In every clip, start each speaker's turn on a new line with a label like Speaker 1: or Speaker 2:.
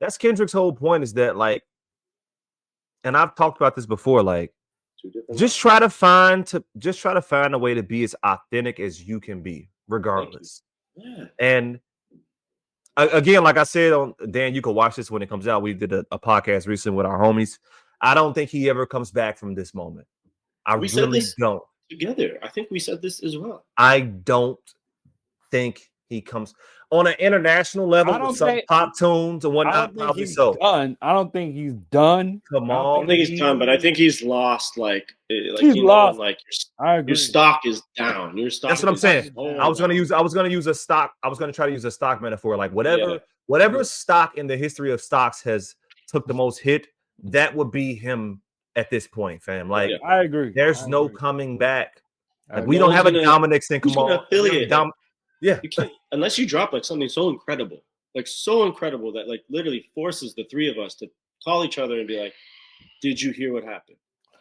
Speaker 1: That's Kendrick's whole point is that, like, and I've talked about this before, like, just try to find a way to be as authentic as you can be, regardless.
Speaker 2: Yeah.
Speaker 1: And again, like I said, on Dan, you can watch this when it comes out. We did a podcast recently with our homies. I don't think he ever comes back from this moment.
Speaker 2: We said this together. I think we said this as well.
Speaker 1: I don't think he comes on an international level with some pop tunes and whatnot. Probably so.
Speaker 3: Done. I don't think he's done.
Speaker 1: Come on.
Speaker 2: I don't think he's done, but I think he's lost. Like
Speaker 3: he's lost.
Speaker 2: Like your stock is down. Your stock.
Speaker 1: That's what I'm saying. I was gonna use a stock. I was gonna try to use a stock metaphor. Like whatever stock in the history of stocks has took the most hit, that would be him at this point, fam. Like
Speaker 3: I agree.
Speaker 1: There's no coming back. Like we don't have a Dominic and Kamal.
Speaker 2: Yeah, you can't unless you drop like something so incredible that like literally forces the three of us to call each other and be like, "Did you hear what happened?"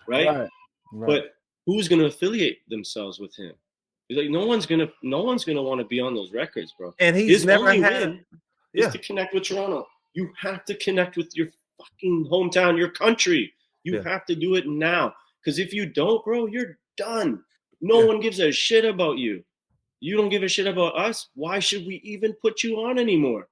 Speaker 2: Right. But who's gonna affiliate themselves with him? He's like, no one's gonna want to be on those records, bro.
Speaker 1: And he's never had
Speaker 2: is to connect with Toronto. You have to connect with your fucking hometown, your country. You have to do it now, because if you don't, bro, you're done. No one gives a shit about you. You don't give a shit about us. Why should we even put you on anymore?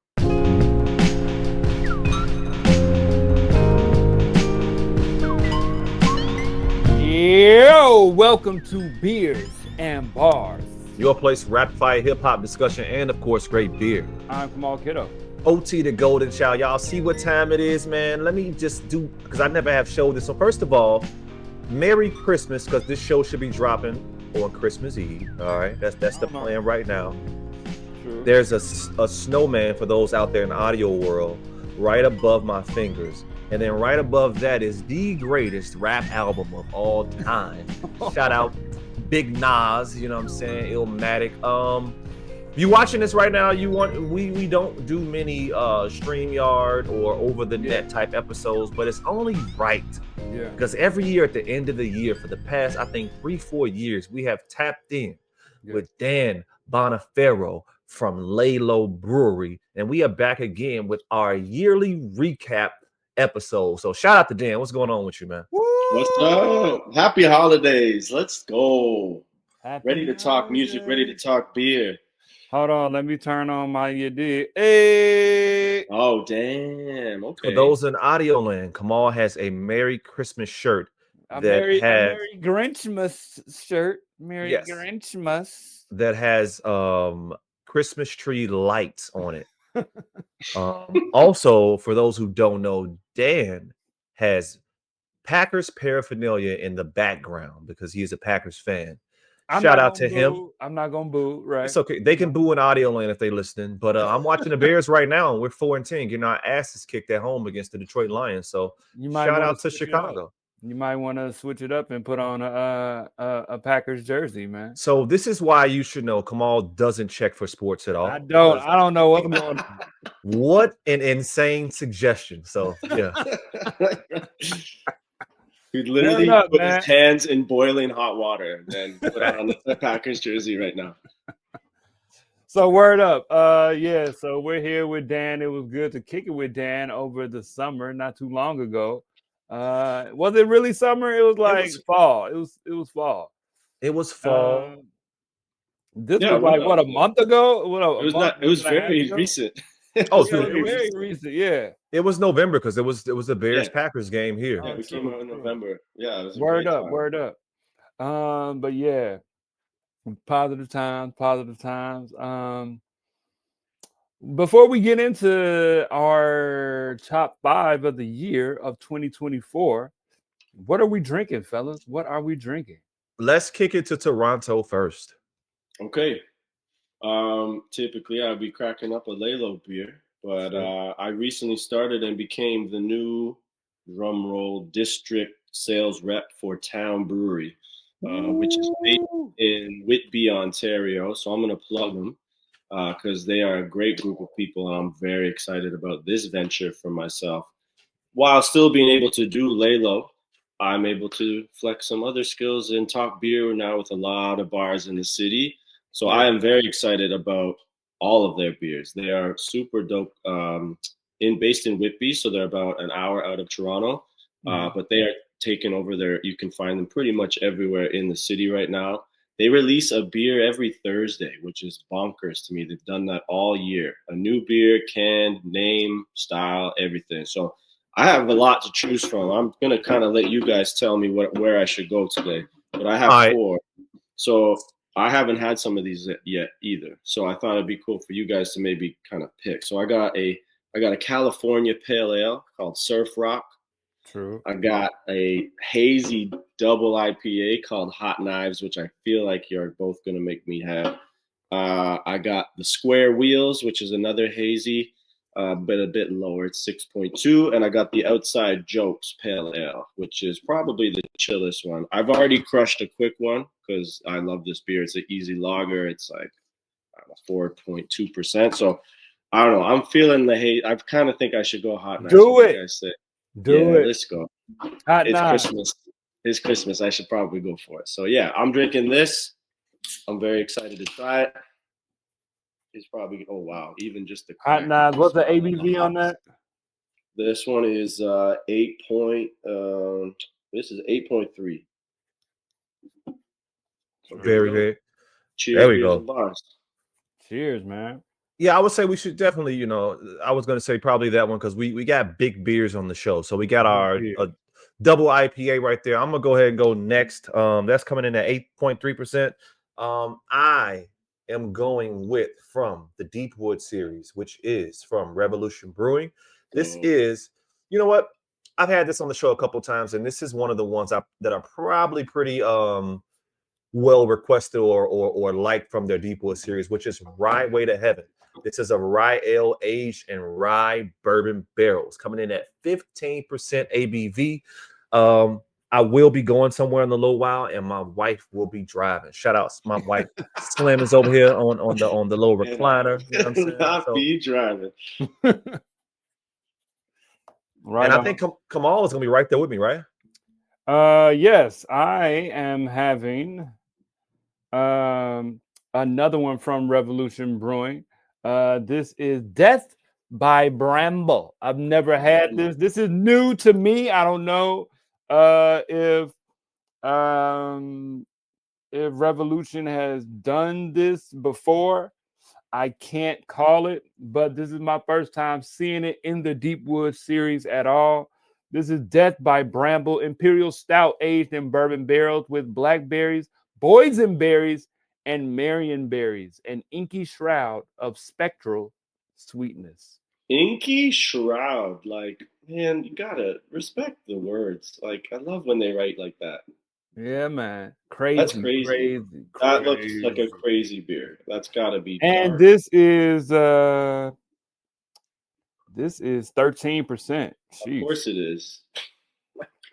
Speaker 3: Yo, welcome to Beers and Bars,
Speaker 1: your place for rapid fire hip hop discussion and of course great beer.
Speaker 3: I'm Kamalkiddo.
Speaker 1: OT the Goldn Child. Y'all see what time it is, man. Let me just do, because I never have showed this. So first of all, Merry Christmas, because this show should be dropping on Christmas Eve. All right, that's the plan right now. True. There's a snowman for those out there in the audio world right above my fingers, and then right above that is the greatest rap album of all time. Shout out Big Nas, you know what I'm saying? Illmatic. You watching this right now? We don't do many StreamYard or over the net type episodes, but it's only right. Yeah. Because every year at the end of the year for the past, I think 3-4 years, we have tapped in with Dan Boniferro from Laylow Brewery, and we are back again with our yearly recap episode. So shout out to Dan. What's going on with you, man?
Speaker 2: What's up? Happy holidays. Let's go. Ready to talk music, ready to talk beer.
Speaker 3: Hold on, let me turn on my Hey.
Speaker 2: Oh, damn. Okay.
Speaker 1: For those in audio land, Kamal has a Merry Christmas shirt.
Speaker 3: A Merry Grinchmas shirt. Merry Grinchmas.
Speaker 1: That has Christmas tree lights on it. Also, for those who don't know, Dan has Packers paraphernalia in the background because he is a Packers fan. Shout out to him.
Speaker 3: I'm not gonna boo, right?
Speaker 1: It's okay. They can boo in audio land if they listening. But I'm watching the Bears right now, and we're 4-10. Getting our asses kicked at home against the Detroit Lions. So shout out to Chicago.
Speaker 3: You might want to switch it up and put on a Packers jersey, man.
Speaker 1: So this is why you should know Kamal doesn't check for sports at all.
Speaker 3: I don't know what's going on.
Speaker 1: What an insane suggestion. So yeah.
Speaker 2: He'd literally put his hands in boiling hot water and then put on the Packers jersey right now.
Speaker 3: So word up. So we're here with Dan. It was good to kick it with Dan over the summer, not too long ago. Was it really summer? It was like fall. It was fall.
Speaker 1: It was fall.
Speaker 3: This was like what, a month ago?
Speaker 2: It was very recent.
Speaker 1: Oh,
Speaker 3: very recent, yeah.
Speaker 1: It was November because it was the Bears Packers game here.
Speaker 2: Yeah, we came out in November. Yeah, it was
Speaker 3: word up. But yeah, positive times. Before we get into our top 5 of the year of 2024, what are we drinking, fellas? What are we drinking?
Speaker 1: Let's kick it to Toronto first.
Speaker 2: Okay. Typically I'd be cracking up a Laylow beer, but I recently started and became the new drumroll district sales rep for Town Brewery, which is based in Whitby, Ontario. So I'm going to plug them because they are a great group of people, and I'm very excited about this venture for myself. While still being able to do Laylow, I'm able to flex some other skills and talk beer now with a lot of bars in the city. So I am very excited about all of their beers. They are super dope based in Whitby, so they're about an hour out of Toronto. But they are taking over there. You can find them pretty much everywhere in the city right now. They release a beer every Thursday, which is bonkers to me. They've done that all year. A new beer, canned, name, style, everything. So I have a lot to choose from. I'm going to kind of let you guys tell me where I should go today. But I have 4. So I haven't had some of these yet either. So I thought it'd be cool for you guys to maybe kind of pick. So I got a California Pale Ale called Surf Rock.
Speaker 3: True.
Speaker 2: I got a hazy double IPA called Hot Knives, which I feel like you're both going to make me have. I got the Square Wheels, which is another hazy, but a bit lower. It's 6.2. And I got the Outside Jokes Pale Ale, which is probably the chillest one. I've already crushed a quick one because I love this beer. It's an easy lager. It's like 4.2%. So I don't know. I'm feeling the haze. I kind of think I should go Hot Knives.
Speaker 3: Do it.
Speaker 2: You guys say.
Speaker 3: Do it.
Speaker 2: Let's go.
Speaker 3: It's
Speaker 2: Christmas. It's Christmas. I should probably go for it. So yeah, I'm drinking this. I'm very excited to try it. It's probably even just the
Speaker 3: Hot Knives. What's the ABV on that?
Speaker 2: This one is 8 point. This is 8.3.
Speaker 1: Very, very.
Speaker 2: Cheers.
Speaker 1: There we go.
Speaker 2: Bars.
Speaker 3: Cheers, man.
Speaker 1: Yeah, I would say we should definitely, I was going to say probably that one because we got big beers on the show. So we got our double IPA right there. I'm going to go ahead and go next. That's coming in at 8.3%. I am going with from the Deepwood series, which is from Revolution Brewing. This is, you know what? I've had this on the show a couple times, and this is one of the ones that are probably pretty well requested or liked from their Deepwood series, which is Ryeway to Heaven. This is a rye ale aged in rye bourbon barrels, coming in at 15% ABV. I will be going somewhere in a little while, and my wife will be driving. Shout out, my wife Slim is over here on the little recliner. You know what I'm saying?
Speaker 2: Not be driving.
Speaker 1: Right. And I think Kamal is gonna be right there with me, right?
Speaker 3: Yes, I am having another one from Revolution Brewing. This is Deth by Bramble. I've never had this. This is new to me. I don't know if Revolution has done this before. I can't call it, but this is my first time seeing it in the Deepwood series at all. This is Deth by Bramble, Imperial Stout aged in bourbon barrels with Blackberries, Boysenberries, and Marionberries, an inky shroud of spectral sweetness.
Speaker 2: Inky shroud, like, man, you gotta respect the words. Like, I love when they write like that.
Speaker 3: Yeah, man, crazy.
Speaker 2: That's crazy. That looks like a crazy beer. That's gotta be.
Speaker 3: And
Speaker 2: dark.
Speaker 3: this is 13%.
Speaker 2: Of course it is.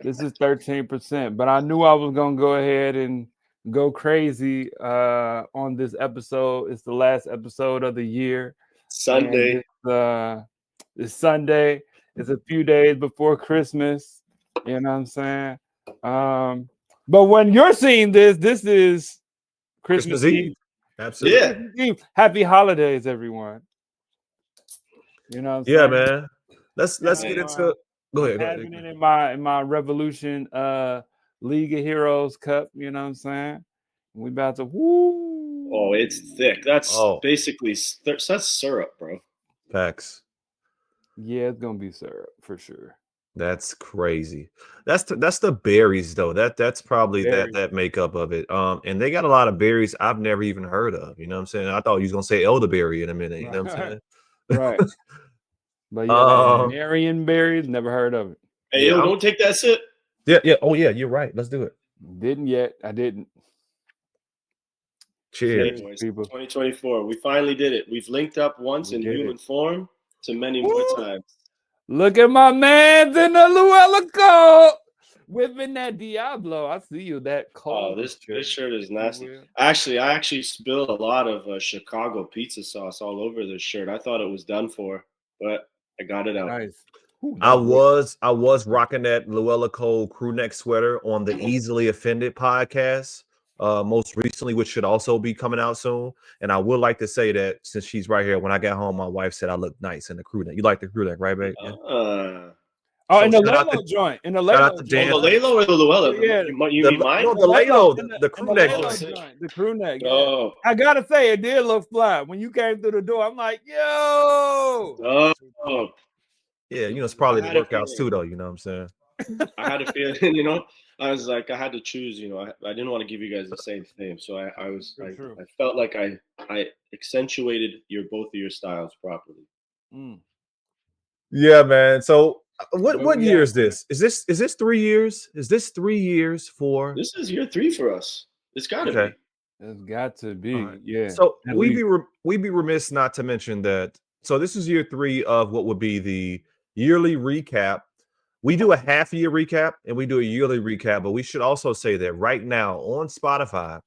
Speaker 3: This is 13%, but I knew I was gonna go ahead and go crazy on this episode. It's the last episode of the year.
Speaker 2: Sunday.
Speaker 3: It's Sunday. It's a few days before Christmas. You know what I'm saying? But when you're seeing this, this is Christmas Eve.
Speaker 1: Absolutely.
Speaker 2: Yeah.
Speaker 3: Happy holidays, everyone. You know what I'm saying?
Speaker 1: Yeah, man. Let's get into. Go ahead.
Speaker 3: Having it in my Revolution League of Heroes Cup. You know what I'm saying? We about to woo.
Speaker 2: Oh, it's thick. That's basically that's syrup, bro.
Speaker 1: Facts.
Speaker 3: Yeah, it's gonna be syrup for sure.
Speaker 1: That's crazy. That's the berries though. That's probably that makeup of it. And they got a lot of berries I've never even heard of. You know what I'm saying? I thought you was gonna say elderberry in a minute. You know what I'm saying?
Speaker 3: Right. But yeah, Marionberries, never heard of it.
Speaker 2: Hey, yo, don't take that sip.
Speaker 1: Yeah. Oh yeah, you're right. Let's do it.
Speaker 3: Didn't yet. I didn't.
Speaker 1: Cheers.
Speaker 2: Anyways, 2024. We finally did it. We've linked up once in human form to many more times.
Speaker 3: Look at my man in the Luella coat. Whipping that Diablo. I see you that cold.
Speaker 2: Oh, this shirt is nasty. Actually, I spilled a lot of Chicago pizza sauce all over this shirt. I thought it was done for, but I got it out.
Speaker 3: Nice. Ooh,
Speaker 1: I was rocking that Luella Cole crew neck sweater on the Easily Offended podcast. most recently, which should also be coming out soon. And I would like to say that since she's right here, when I got home, my wife said I look nice in the crew neck. You like the crew neck, right, babe? Yeah.
Speaker 3: Oh,
Speaker 1: So
Speaker 3: in the
Speaker 1: shout out
Speaker 3: Laylow joint. In the
Speaker 1: shout out
Speaker 3: Laylow
Speaker 1: to
Speaker 3: joint.
Speaker 1: Dan.
Speaker 2: Oh, the Laylow or the Llewellyn?
Speaker 3: Yeah.
Speaker 2: You mean mine?
Speaker 1: No, the Laylow, the crew neck
Speaker 3: Laylow
Speaker 1: joint.
Speaker 3: joint, the crew neck. Yeah.
Speaker 2: Oh,
Speaker 3: I gotta say, it did look fly when you came through the door. I'm like, yo.
Speaker 2: oh.
Speaker 1: Yeah, you know, it's probably the
Speaker 2: I had a
Speaker 1: workouts
Speaker 2: feeling.
Speaker 1: too, though. You know what I'm saying?
Speaker 2: I had a feeling, you know, I was like, I had to choose, you know, I didn't want to give you guys the same thing. So I felt like I accentuated both of your styles properly.
Speaker 3: Mm.
Speaker 1: Yeah, man. So what
Speaker 3: Where we
Speaker 1: year
Speaker 3: at,
Speaker 1: is this? Is this 3 years? Is this 3 years for?
Speaker 2: This is year 3 for us. It's got to
Speaker 1: Okay.
Speaker 2: be.
Speaker 3: It's got to be.
Speaker 1: All right.
Speaker 3: Yeah.
Speaker 1: So
Speaker 3: at
Speaker 1: we'd
Speaker 3: least.
Speaker 1: be remiss not to mention that. So this is year 3 of what would be the yearly recap. We do a half year recap and we do a yearly recap, but we should also say that right now on Spotify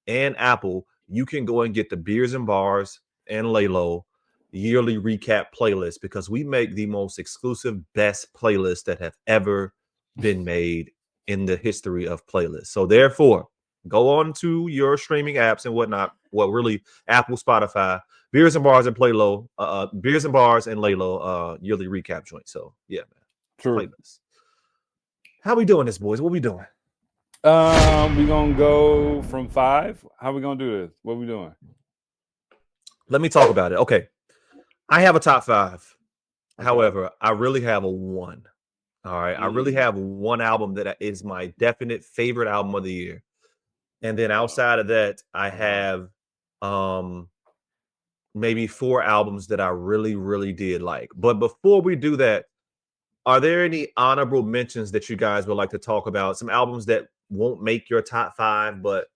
Speaker 1: and Apple, you can go and get the Beers and Bars and Laylow yearly recap playlist because we make the most exclusive, best playlists that have ever been made in the history of playlists. So therefore, go on to your streaming apps and whatnot. Well, really, Apple, Spotify, Beers and Bars and Beers and Bars and Laylow yearly recap joint. So yeah, man.
Speaker 3: True.
Speaker 1: Playlist. How we doing this, boys? What we doing?
Speaker 3: We gonna go from 5. How we gonna do this? What we doing?
Speaker 1: Let me talk about it. Okay. I have a top 5.
Speaker 3: Okay.
Speaker 1: However, I really have a 1. All right. I really have one album that is my definite favorite album of the year. And then outside of that, I have maybe 4 albums that I really, really did like. But before we do that, are there any honorable mentions that you guys would like to talk about? Some albums that won't make your top 5, but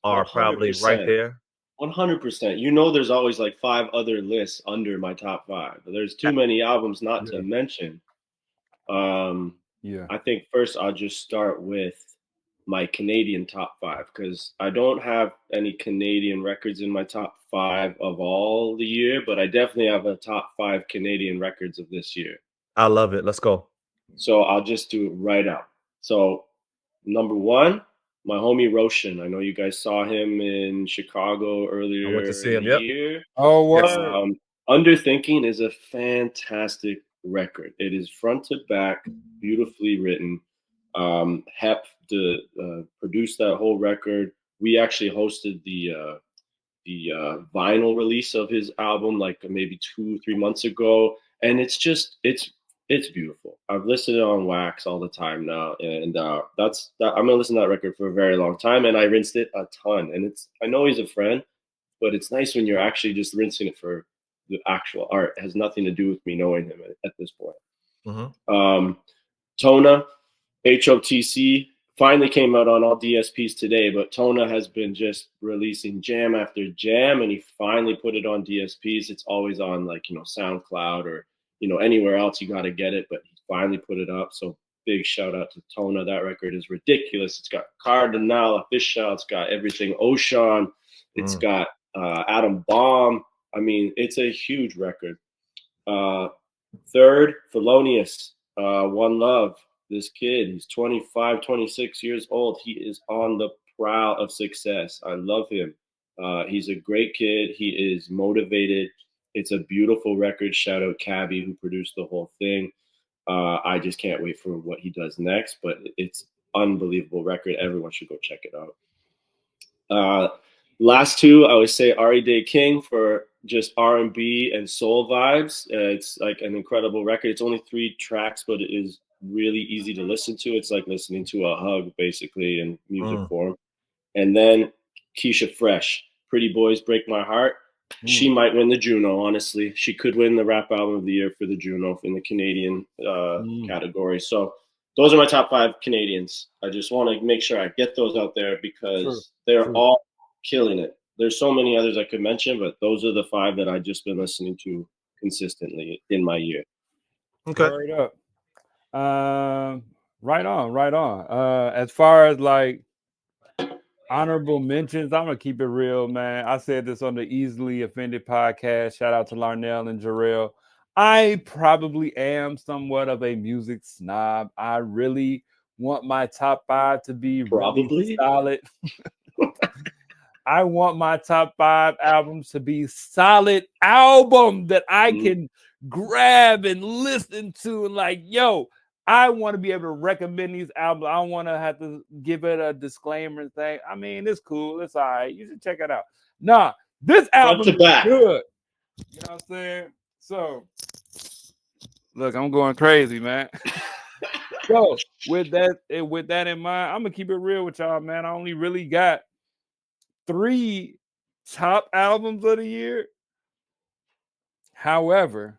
Speaker 1: are probably right there?
Speaker 2: 100%. You know, there's always like 5 other lists under my top 5. There's too many albums not to mention.
Speaker 3: Yeah.
Speaker 2: I think first I'll just start with my Canadian top 5 because I don't have any Canadian records in my top 5 of all the year, but I definitely have a top 5 Canadian records of this year.
Speaker 1: I love it. Let's go.
Speaker 2: So I'll just do it right out. So number 1, my homie Roshan. I know you guys saw him in Chicago earlier
Speaker 1: I went to see him.
Speaker 2: in the year.
Speaker 3: Oh, what?
Speaker 1: Yes.
Speaker 2: Underthinking is a fantastic record. It is front to back, beautifully written. Hep produced that whole record. We actually hosted the vinyl release of his album like maybe 2-3 months ago, and it's beautiful. I've listened to it on wax all the time now, and I'm gonna listen to that record for a very long time. And I rinsed it a ton, and I know he's a friend, but it's nice when you're actually just rinsing it for the actual art. It has nothing to do with me knowing him at this point.
Speaker 1: Mm-hmm.
Speaker 2: Tona, HOTC, finally came out on all DSPs today, but Tona has been just releasing jam after jam, and he finally put it on DSPs. It's always on like, SoundCloud or, anywhere else you got to get it, but he finally put it up. So big shout out to Tona. That record is ridiculous. It's got Cardinal Official. It's got everything Ocean. It's got Adam Bomb. I mean, it's a huge record. Third, Thelonious, One Love. This kid, he's 25, 26 years old. He is on the prowl of success. I love him. He's a great kid. He is motivated. It's a beautiful record. Shout out Cabby, who produced the whole thing. I just can't wait for what he does next, but it's unbelievable record. Everyone should go check it out. Last 2, I would say Ari Day King for just R&B and soul vibes. It's like an incredible record. It's only 3 tracks, but it is really easy to listen to. It's like listening to a hug, basically, in music form. And then Keisha Fresh, Pretty Boys Break My Heart. She might win the Juno, honestly. She could win the Rap Album of the Year for the Juno in the Canadian category. So those are my top 5 Canadians. I just want to make sure I get those out there because they're all killing it. There's so many others I could mention, but those are the 5 that I've just been listening to consistently in my year.
Speaker 1: Okay.
Speaker 3: Word up. Right on. As far as like honorable mentions, I'm gonna keep it real, man. I said this on the Easily Offended podcast. Shout out to Larnell and Jarrell. I probably am somewhat of a music snob. I really want my top 5 to be really solid. I want my top 5 albums to be solid album that I can grab and listen to. And like, yo, I want to be able to recommend these albums. I don't want to have to give it a disclaimer and say, I mean, it's cool. It's all right. You should check it out. Nah, this album is good. You know what I'm saying? So, look, I'm going crazy, man. So, with that in mind, I'm going to keep it real with y'all, man. I only really got 3 top albums of the year. However,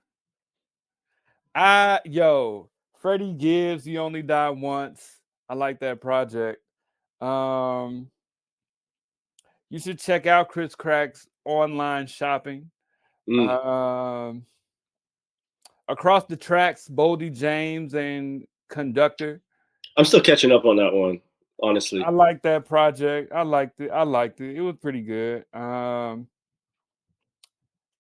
Speaker 3: Freddie Gibbs, He Only Died Once. I like that project. You should check out Chris Crack's online shopping. Across the Tracks, Boldy James and Conductor. I'm
Speaker 2: still catching up on that one, honestly.
Speaker 3: I like that project. I liked it. It was pretty good.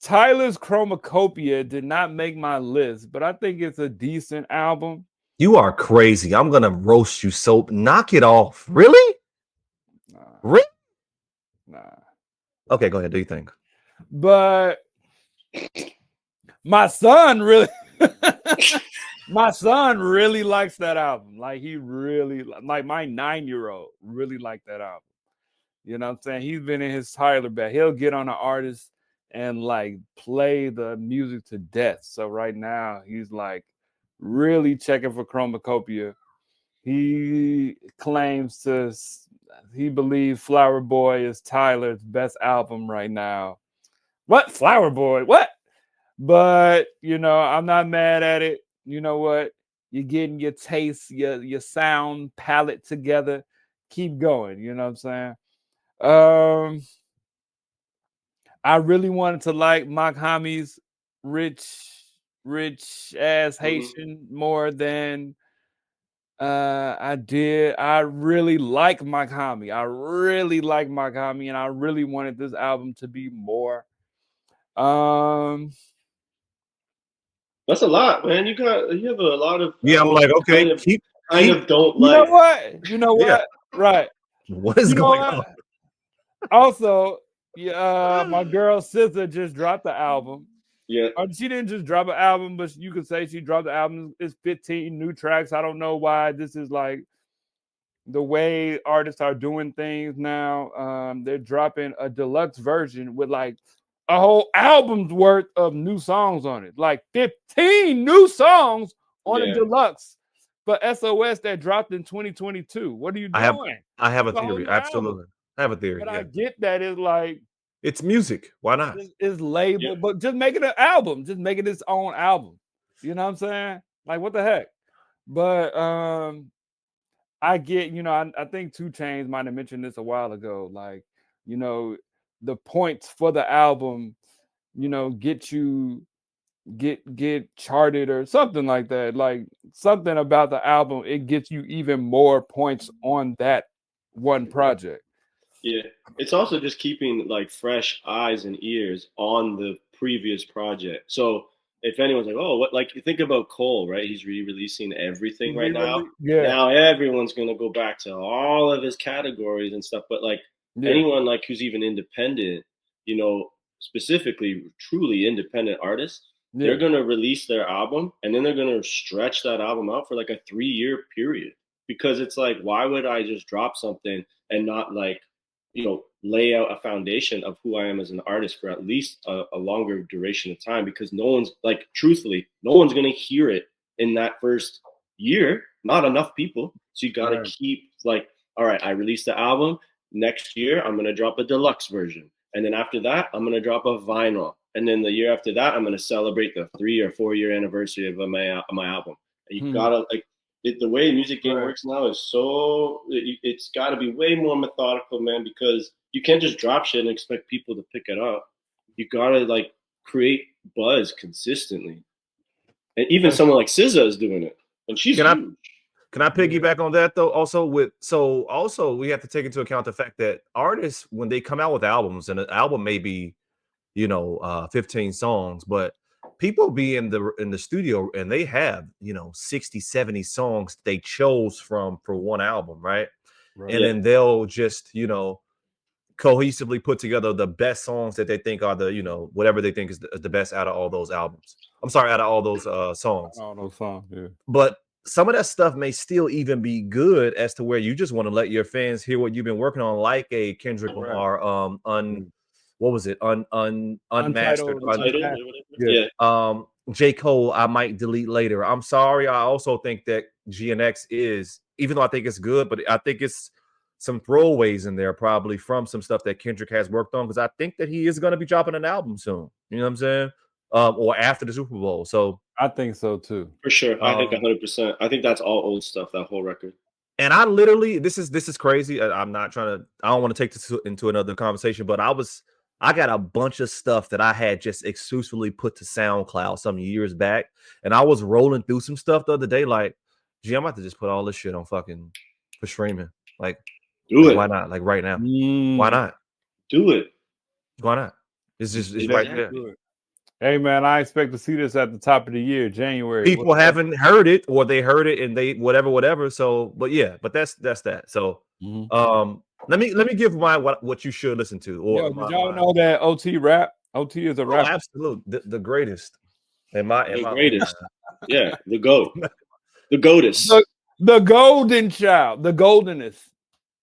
Speaker 3: Tyler's Chromacopia did not make my list, but I think it's a decent album.
Speaker 1: You are crazy. I'm gonna roast you. So knock it off. Really? Really?
Speaker 3: Nah.
Speaker 1: Okay, go ahead. Do you think?
Speaker 3: But my son really likes that album. Like he really like my 9-year-old really liked that album. You know what I'm saying? He's been in his Tyler bag. He'll get on an artist and like play the music to death. So right now he's like really checking for Chromacopia. He believes Flower Boy is Tyler's best album right now. What? Flower Boy? What? But, you know, I'm not mad at it. You know what? You're getting your taste, your sound palette together. Keep going. You know what I'm saying? I really wanted to like Mock Hami's rich ass Haitian more than I did. I really like Mock Hami. And I really wanted this album to be more.
Speaker 2: That's a lot, man. You have a lot of
Speaker 1: I'm like, okay,
Speaker 2: kind of don't
Speaker 3: you
Speaker 2: like.
Speaker 3: You know what?
Speaker 1: Yeah.
Speaker 3: Right.
Speaker 1: What is going on?
Speaker 3: Also, my girl SZA just dropped the album.
Speaker 2: Yeah.
Speaker 3: She didn't just drop an album, but you could say she dropped the album. It's 15 new tracks. I don't know why this is like the way artists are doing things now. They're dropping a deluxe version with like a whole album's worth of new songs on it. Like 15 new songs on a deluxe. But SOS that dropped in 2022. What are you doing?
Speaker 1: I have a theory. Absolutely. I have a theory.
Speaker 3: But I get that it's like
Speaker 1: it's music. Why not?
Speaker 3: It's labeled, but just make it an album. Just make it its own album. You know what I'm saying? Like what the heck? But I get, you know, I think 2 Chainz might have mentioned this a while ago. Like, you know, the points for the album, you know, get charted or something like that. Like something about the album, it gets you even more points on that one project.
Speaker 2: Yeah, it's also just keeping like fresh eyes and ears on the previous project. So if anyone's like, oh, what, like you think about Cole, right? He's re-releasing everything right now.
Speaker 3: Yeah.
Speaker 2: Now everyone's gonna go back to all of his categories and stuff. But like anyone like who's even independent, you know, specifically truly independent artists, they're gonna release their album and then they're gonna stretch that album out for like a 3-year period. Because it's like, why would I just drop something and not like, you know, lay out a foundation of who I am as an artist for at least a longer duration of time? Because no one's like, truthfully, no one's going to hear it in that first year. Not enough people. So you got to keep like, all right, I released the album. Next year, I'm going to drop a deluxe version. And then after that, I'm going to drop a vinyl. And then the year after that, I'm going to celebrate the 3 or 4 year anniversary of my album. And you got to like, the way the music game works now is so it's got to be way more methodical, man, because you can't just drop shit and expect people to pick it up. You got to like create buzz consistently. And even someone like SZA is doing it. And she's huge.
Speaker 1: Can I piggyback on that though? Also we have to take into account the fact that artists, when they come out with albums, and an album may be, you know, 15 songs, but people be in the studio and they have, you know, 60, 70 songs they chose from for one album, right? And then they'll just, you know, cohesively put together the best songs that they think are the, whatever they think is the best out of all those albums. I'm sorry, out of all those songs.
Speaker 3: All those songs, yeah.
Speaker 1: But some of that stuff may still even be good as to where you just want to let your fans hear what you've been working on, like a Kendrick Lamar, what was it? Unmastered.
Speaker 2: Yeah.
Speaker 1: J. Cole, I might delete later. I'm sorry. I also think that GNX is, even though I think it's good, but I think it's some throwaways in there probably from some stuff that Kendrick has worked on, because I think that he is going to be dropping an album soon. You know what I'm saying? Or after the Super Bowl. So
Speaker 3: I think so too.
Speaker 2: For sure. I think 100%. I think that's all old stuff, that whole record.
Speaker 1: And I literally, this is crazy. I'm not trying to, I don't want to take this into another conversation, but I got a bunch of stuff that I had just exclusively put to SoundCloud some years back. And I was rolling through some stuff the other day, like, gee, I'm about to just put all this shit on fucking for streaming. Like,
Speaker 2: do it.
Speaker 1: Why not? Like right now. Why not?
Speaker 2: Do it.
Speaker 1: Why not? It's right there.
Speaker 3: Hey man, I expect to see this at the top of the year, January.
Speaker 1: People haven't heard it, or they heard it and they whatever. So, but yeah, but that's that. So, let me give my what you should listen to. Or
Speaker 3: did y'all know that OT rap? OT is a rapper.
Speaker 1: Absolutely, the greatest. The
Speaker 2: greatest. Yeah, the GOAT. The GOATest.
Speaker 3: The golden child, the goldenest.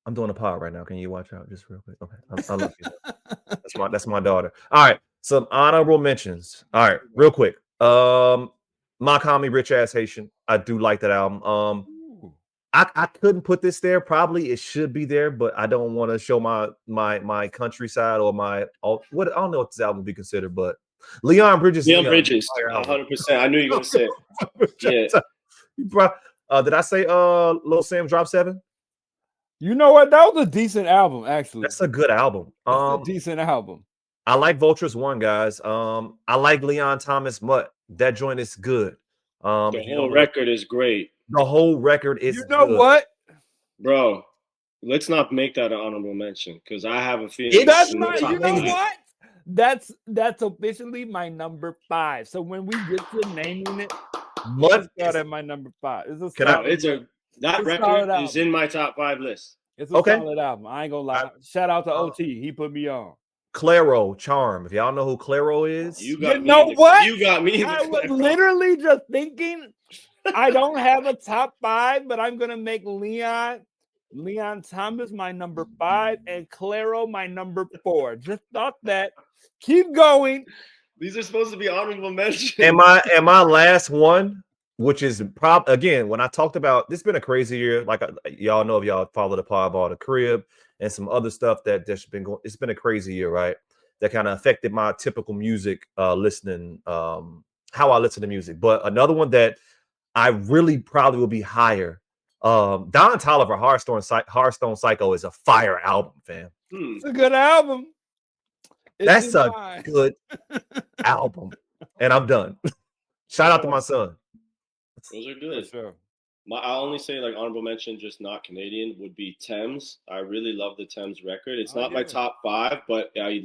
Speaker 1: I'm doing a pod right now. Can you watch out just real quick? Okay, I love you. That's my daughter. All right, some honorable mentions. All right, real quick. My Kami, Rich Ass Haitian. I do like that album. I couldn't put this there. Probably it should be there, but I don't want to show my countryside or my what I don't know what this album would be considered, but Leon Bridges.
Speaker 2: 100%. I knew you were gonna say it. Yeah.
Speaker 1: Did I say Lil Sam Drop 7?
Speaker 3: You know what? That was a decent album, actually.
Speaker 1: That's a good album.
Speaker 3: A decent album.
Speaker 1: I like Vultures 1, guys. I like Leon Thomas Mutt. That joint is good.
Speaker 2: The whole record is great.
Speaker 1: The whole record is
Speaker 3: You know what?
Speaker 2: Bro, let's not make that an honorable mention, because I have a feeling.
Speaker 3: That's you know what? That's officially my number 5. So when we get to naming it, let's start at my number 5.
Speaker 2: That record is in my top 5 list.
Speaker 3: It's a solid album. I ain't gonna lie. Shout out to OT. He put me on.
Speaker 1: Claro Charm. If y'all know who Claro is,
Speaker 3: you know what?
Speaker 2: You got me.
Speaker 3: I was literally just thinking. I don't have a top 5, but I'm gonna make Leon Thomas my number 5 and Claro my number 4. Just thought that. Keep going.
Speaker 2: These are supposed to be honorable mentions.
Speaker 1: And my last one, which is again, when I talked about this, been a crazy year. Like y'all know, if y'all follow the pod ball, the crib, and some other stuff that's been going. It's been a crazy year, right? That kind of affected my typical music listening, how I listen to music. But another one that I really probably will be higher. Don Toliver, Hearthstone Psycho is a fire album, fam.
Speaker 3: It's a good album.
Speaker 1: That's a good album. And I'm done. Shout out to my son.
Speaker 2: Those are good.
Speaker 3: For sure.
Speaker 2: I only say like honorable mention, just not Canadian, would be Thames. I really love the Thames record. It's not my top 5, but I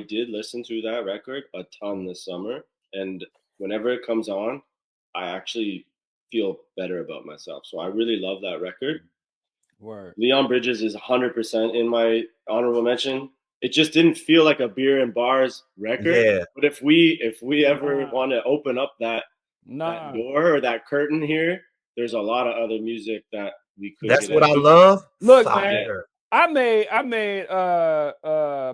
Speaker 2: did listen to that record a ton this summer. And whenever it comes on, I actually feel better about myself. So I really love that record.
Speaker 3: Word.
Speaker 2: Leon Bridges is 100% in my honorable mention. It just didn't feel like a BEERZ BARZ record. Yeah. But if we ever want to open up that door or that curtain here, there's a lot of other music that we could.
Speaker 1: That's what I love.
Speaker 3: Look, man, I made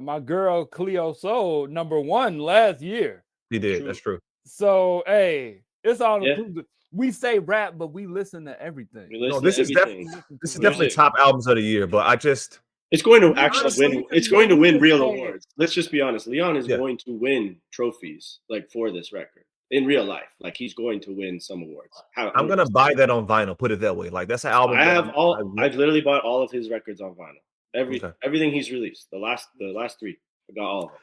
Speaker 3: my girl Cleo Soul number 1 last year.
Speaker 1: He did. That's true.
Speaker 3: So hey, it's all inclusive. We say rap, but we listen to everything.
Speaker 1: This is definitely top albums of the year. But
Speaker 2: it's going to actually win. It's going to win real awards. Let's just be honest. Leon is going to win trophies like for this record in real life. Like he's going to win some awards.
Speaker 1: I'm gonna buy that on vinyl. Put it that way. Like that's an album.
Speaker 2: I've literally bought all of his records on vinyl. Everything he's released. The last 3. I got all of them.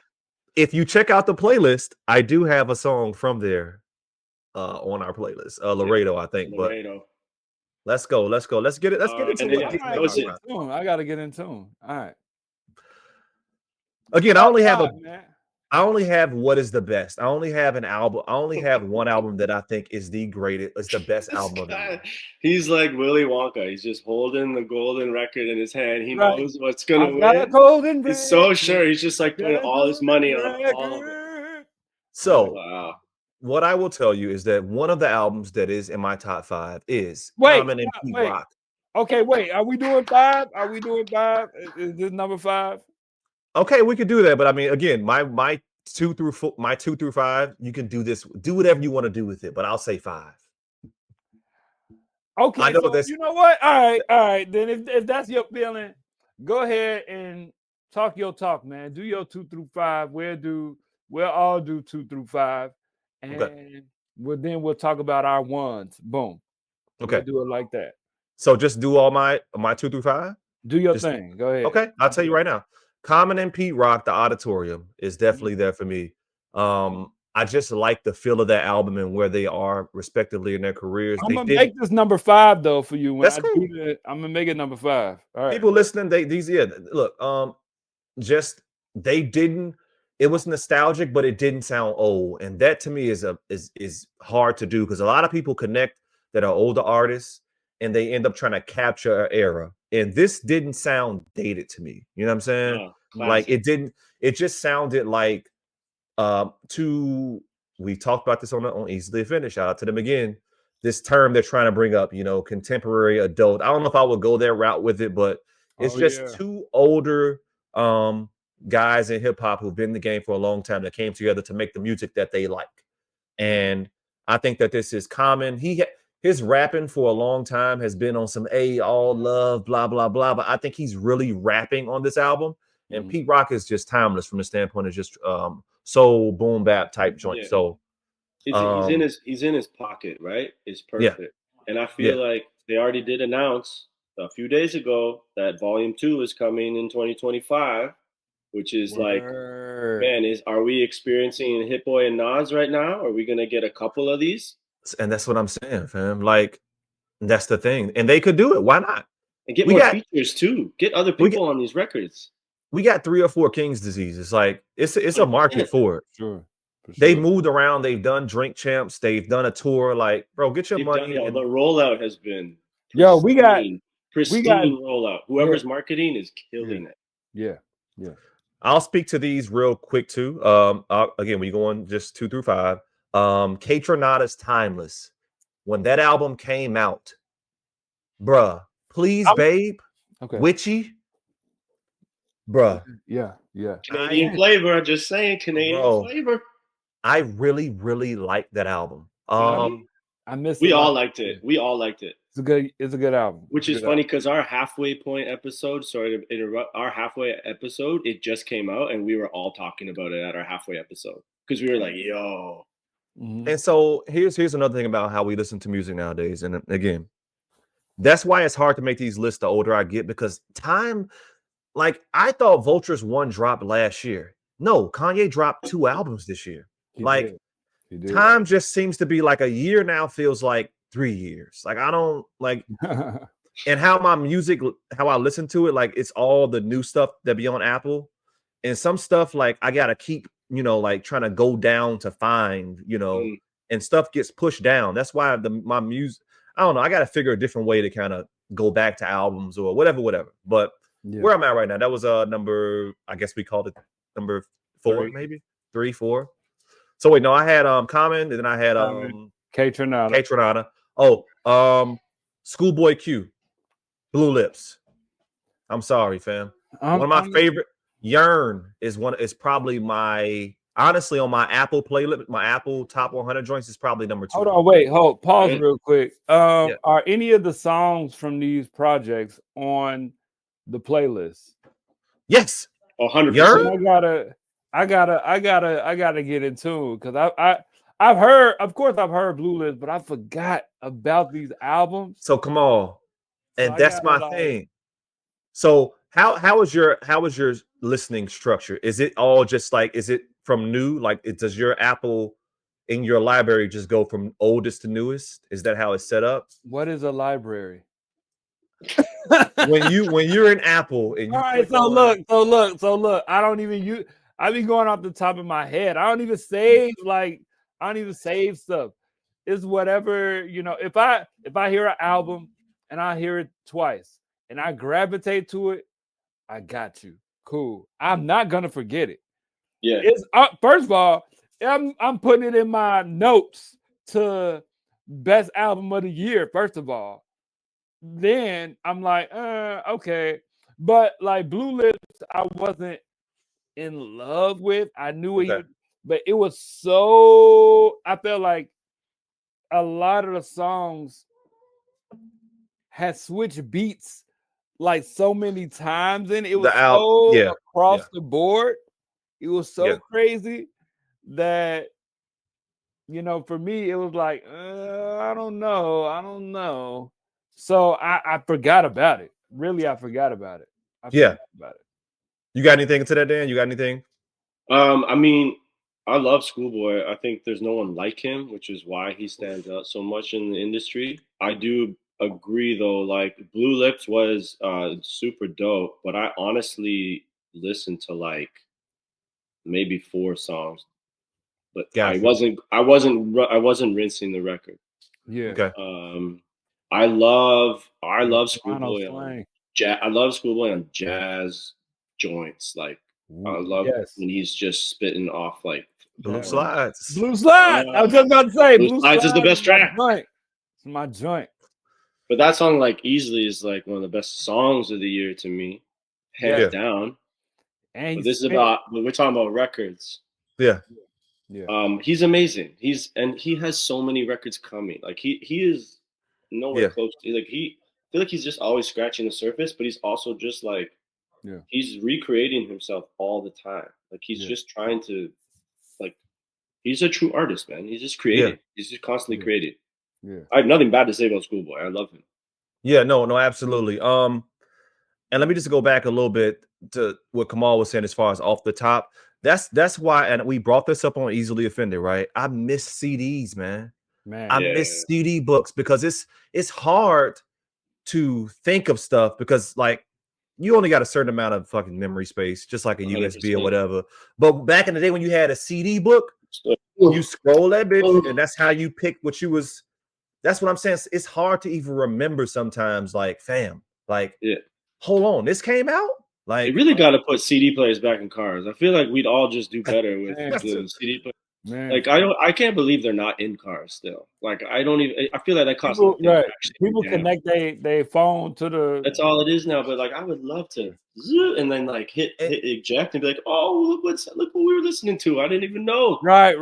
Speaker 1: If you check out the playlist, I do have a song from there on our playlist. Laredo, I think.
Speaker 2: Laredo.
Speaker 1: But let's go. Let's get it. Let's get into it.
Speaker 3: I gotta get in tune. All right.
Speaker 1: Again, I I only have what is the best. I only have an album. I only have one album that I think is the greatest. It's the best album of the year.
Speaker 2: He's like Willy Wonka. He's just holding the golden record in his hand. He
Speaker 3: Right.
Speaker 2: knows what's gonna win.
Speaker 3: Got a golden
Speaker 2: He's so sure. He's just like putting all his money on all of it.
Speaker 1: So,
Speaker 2: wow.
Speaker 1: What I will tell you is that one of the albums that is in my top 5 is
Speaker 3: Wait,
Speaker 1: Common and Pete
Speaker 3: wait.
Speaker 1: Rock.
Speaker 3: Okay, wait. Are we doing 5? Are we doing 5? Is this number 5?
Speaker 1: Okay, we could do that, but I mean, again, my 2 through 5, you can do this, do whatever you want to do with it, but I'll say 5.
Speaker 3: Okay,
Speaker 1: I know
Speaker 3: so
Speaker 1: this.
Speaker 3: you know what? All right. Then if that's your feeling, go ahead and talk your talk, man. Do your 2 through 5. We'll all do 2 through 5, and
Speaker 1: Okay.
Speaker 3: we'll talk about our ones. Boom.
Speaker 1: Okay.
Speaker 3: We'll do it like that.
Speaker 1: So just do all my 2 through 5.
Speaker 3: Do your thing. Go ahead.
Speaker 1: Okay, I'll tell you right now. Common and Pete Rock, the Auditorium, is definitely there for me. I just like the feel of that album and where they are respectively in their careers.
Speaker 3: I'm gonna make this number 5 though for you. When
Speaker 1: That's
Speaker 3: I
Speaker 1: cool.
Speaker 3: do that, I'm gonna make it number 5. All right.
Speaker 1: People listening, look, just they didn't. It was nostalgic, but it didn't sound old, and that to me is hard to do because a lot of people connect that are older artists and they end up trying to capture an era. And this didn't sound dated to me. You know what I'm saying? Like it didn't. It just sounded like we talked about this on Easily Offended. Shout out to them again. This term they're trying to bring up, contemporary adult. I don't know if I would go that route with it, but it's two older guys in hip hop who've been in the game for a long time that came together to make the music that they like. And I think that this is Common. His rapping for a long time has been on some all love, blah, blah, blah. But I think he's really rapping on this album. And Pete Rock is just timeless from the standpoint of just soul, boom bap type joint. Yeah. So
Speaker 2: he's in his pocket, right? It's perfect. Yeah. And I feel like they already did announce a few days ago that Volume 2 is coming in 2025, which is are we experiencing Hit Boy and Nas right now? Are we gonna get a couple of these?
Speaker 1: And that's what I'm saying, fam. Like, that's the thing. And they could do it. Why not?
Speaker 2: And get more features too. Get other people on these records.
Speaker 1: We got 3 or 4 King's Disease. It's like it's a market for it.
Speaker 3: Sure.
Speaker 1: They moved around. They've done Drink Champs. They've done a tour. Like, bro, get your money.
Speaker 2: The rollout has been
Speaker 3: pristine.
Speaker 2: We got rollout. Whoever's marketing is killing it.
Speaker 3: Yeah.
Speaker 1: I'll speak to these real quick too. Again, we going just 2 through 5. Kaytranada's Timeless. When that album came out, bruh, Please Babe, Witchy, bruh.
Speaker 3: Yeah.
Speaker 2: Canadian flavor, just saying, Canadian flavor.
Speaker 1: I really, really like that album.
Speaker 3: I miss
Speaker 2: we all liked it. We all liked it.
Speaker 3: It's a good album.
Speaker 2: Which is funny because our halfway point episode, sorry to interrupt, our halfway episode, it just came out and we were all talking about it at our halfway episode. Because we were like, yo.
Speaker 1: And so here's another thing about how we listen to music nowadays. And again, that's why it's hard to make these lists the older I get, because time, like I thought Vultures 1 dropped last year. No, Kanye dropped 2 albums this year. He did. Time just seems to be like a year now feels like 3 years. Like I don't like and how my music, how I listen to it, like it's all the new stuff that be on Apple. And some stuff like I gotta keep, like trying to go down to find, and stuff gets pushed down. That's why my music, I don't know. I got to figure a different way to kind of go back to albums or whatever. But where I'm at right now, that was a number, I guess we called it number 4, maybe 3, 4. So wait, no, I had Common, and then I had Kaytranada. Schoolboy Q, Blue Lips. I'm sorry, fam. One of my favorite. Yearn is probably honestly on my Apple playlist, my Apple top 100 joints is probably number 2.
Speaker 3: Pause real quick. Are any of the songs from these projects on the playlist?
Speaker 1: Yes.
Speaker 2: 100%.
Speaker 3: I gotta get into it because I've heard Blue Lips, but I forgot about these albums.
Speaker 1: So come on. And that's my thing. So how is your listening structure? Is it all just like, is it from new? Like, does your Apple in your library just go from oldest to newest? Is that how it's set up?
Speaker 3: What is a library?
Speaker 1: when you're in Apple and you
Speaker 3: all right, so look, I don't even use. I be going off the top of my head. I don't even save stuff. It's whatever, if I hear an album and I hear it twice and I gravitate to it, I got you. Cool. I'm not gonna forget it.
Speaker 2: Yeah.
Speaker 3: It's first of all, I'm putting it in my notes to best album of the year, first of all. Then I'm like, okay. But like Blue Lips, I wasn't in love with. I knew it, but it was so, I felt like a lot of the songs had switched beats like so many times, and it was across the board. It was so crazy that, for me, it was like, I don't know. So I forgot about it. Really, I forgot about it.
Speaker 1: You got anything to that, Dan? You got anything?
Speaker 2: I mean, I love Schoolboy. I think there's no one like him, which is why he stands out so much in the industry. I do agree, though, like Blue Lips was super dope, but I honestly listened to like maybe 4 songs, but I wasn't rinsing the record.
Speaker 3: Yeah.
Speaker 1: Okay.
Speaker 2: I love Schoolboy on I love Schoolboy on jazz joints. Like I love when he's just spitting off like
Speaker 1: Blue Slides.
Speaker 3: Blue Slide. I was just about to say
Speaker 2: Blue Slides is the best track.
Speaker 3: It's my joint.
Speaker 2: But that song like easily is like one of the best songs of the year to me, hands down. And but we're talking about records.
Speaker 1: Yeah.
Speaker 2: He's amazing. He has so many records coming. Like he is nowhere close to, like I feel like he's just always scratching the surface, but he's also just like he's recreating himself all the time. Like he's just trying to, like, he's a true artist, man. He's just creating. He's just constantly creating.
Speaker 3: Yeah.
Speaker 2: I have nothing bad to say about Schoolboy. I love him.
Speaker 1: Yeah, no, absolutely. And let me just go back a little bit to what Kamal was saying as far as off the top. That's why, and we brought this up on Easily Offended, right? I miss CDs, man. I miss CD books because it's hard to think of stuff because like you only got a certain amount of fucking memory space, just like a 100%. USB or whatever. But back in the day when you had a CD book, you scroll that bitch, and that's how you pick what you was. That's what I'm saying. It's hard to even remember sometimes. Like, fam, like, hold on, this came out. Like,
Speaker 2: they really got to put CD players back in cars. I feel like we'd all just do better with the CD players. Man. Like I can't believe they're not in cars still. Like I feel like that costs
Speaker 3: people connect their phone to the.
Speaker 2: That's all it is now. But like I would love to, and then like hit eject and be like, oh look what we were listening to. I didn't even know.
Speaker 3: Right.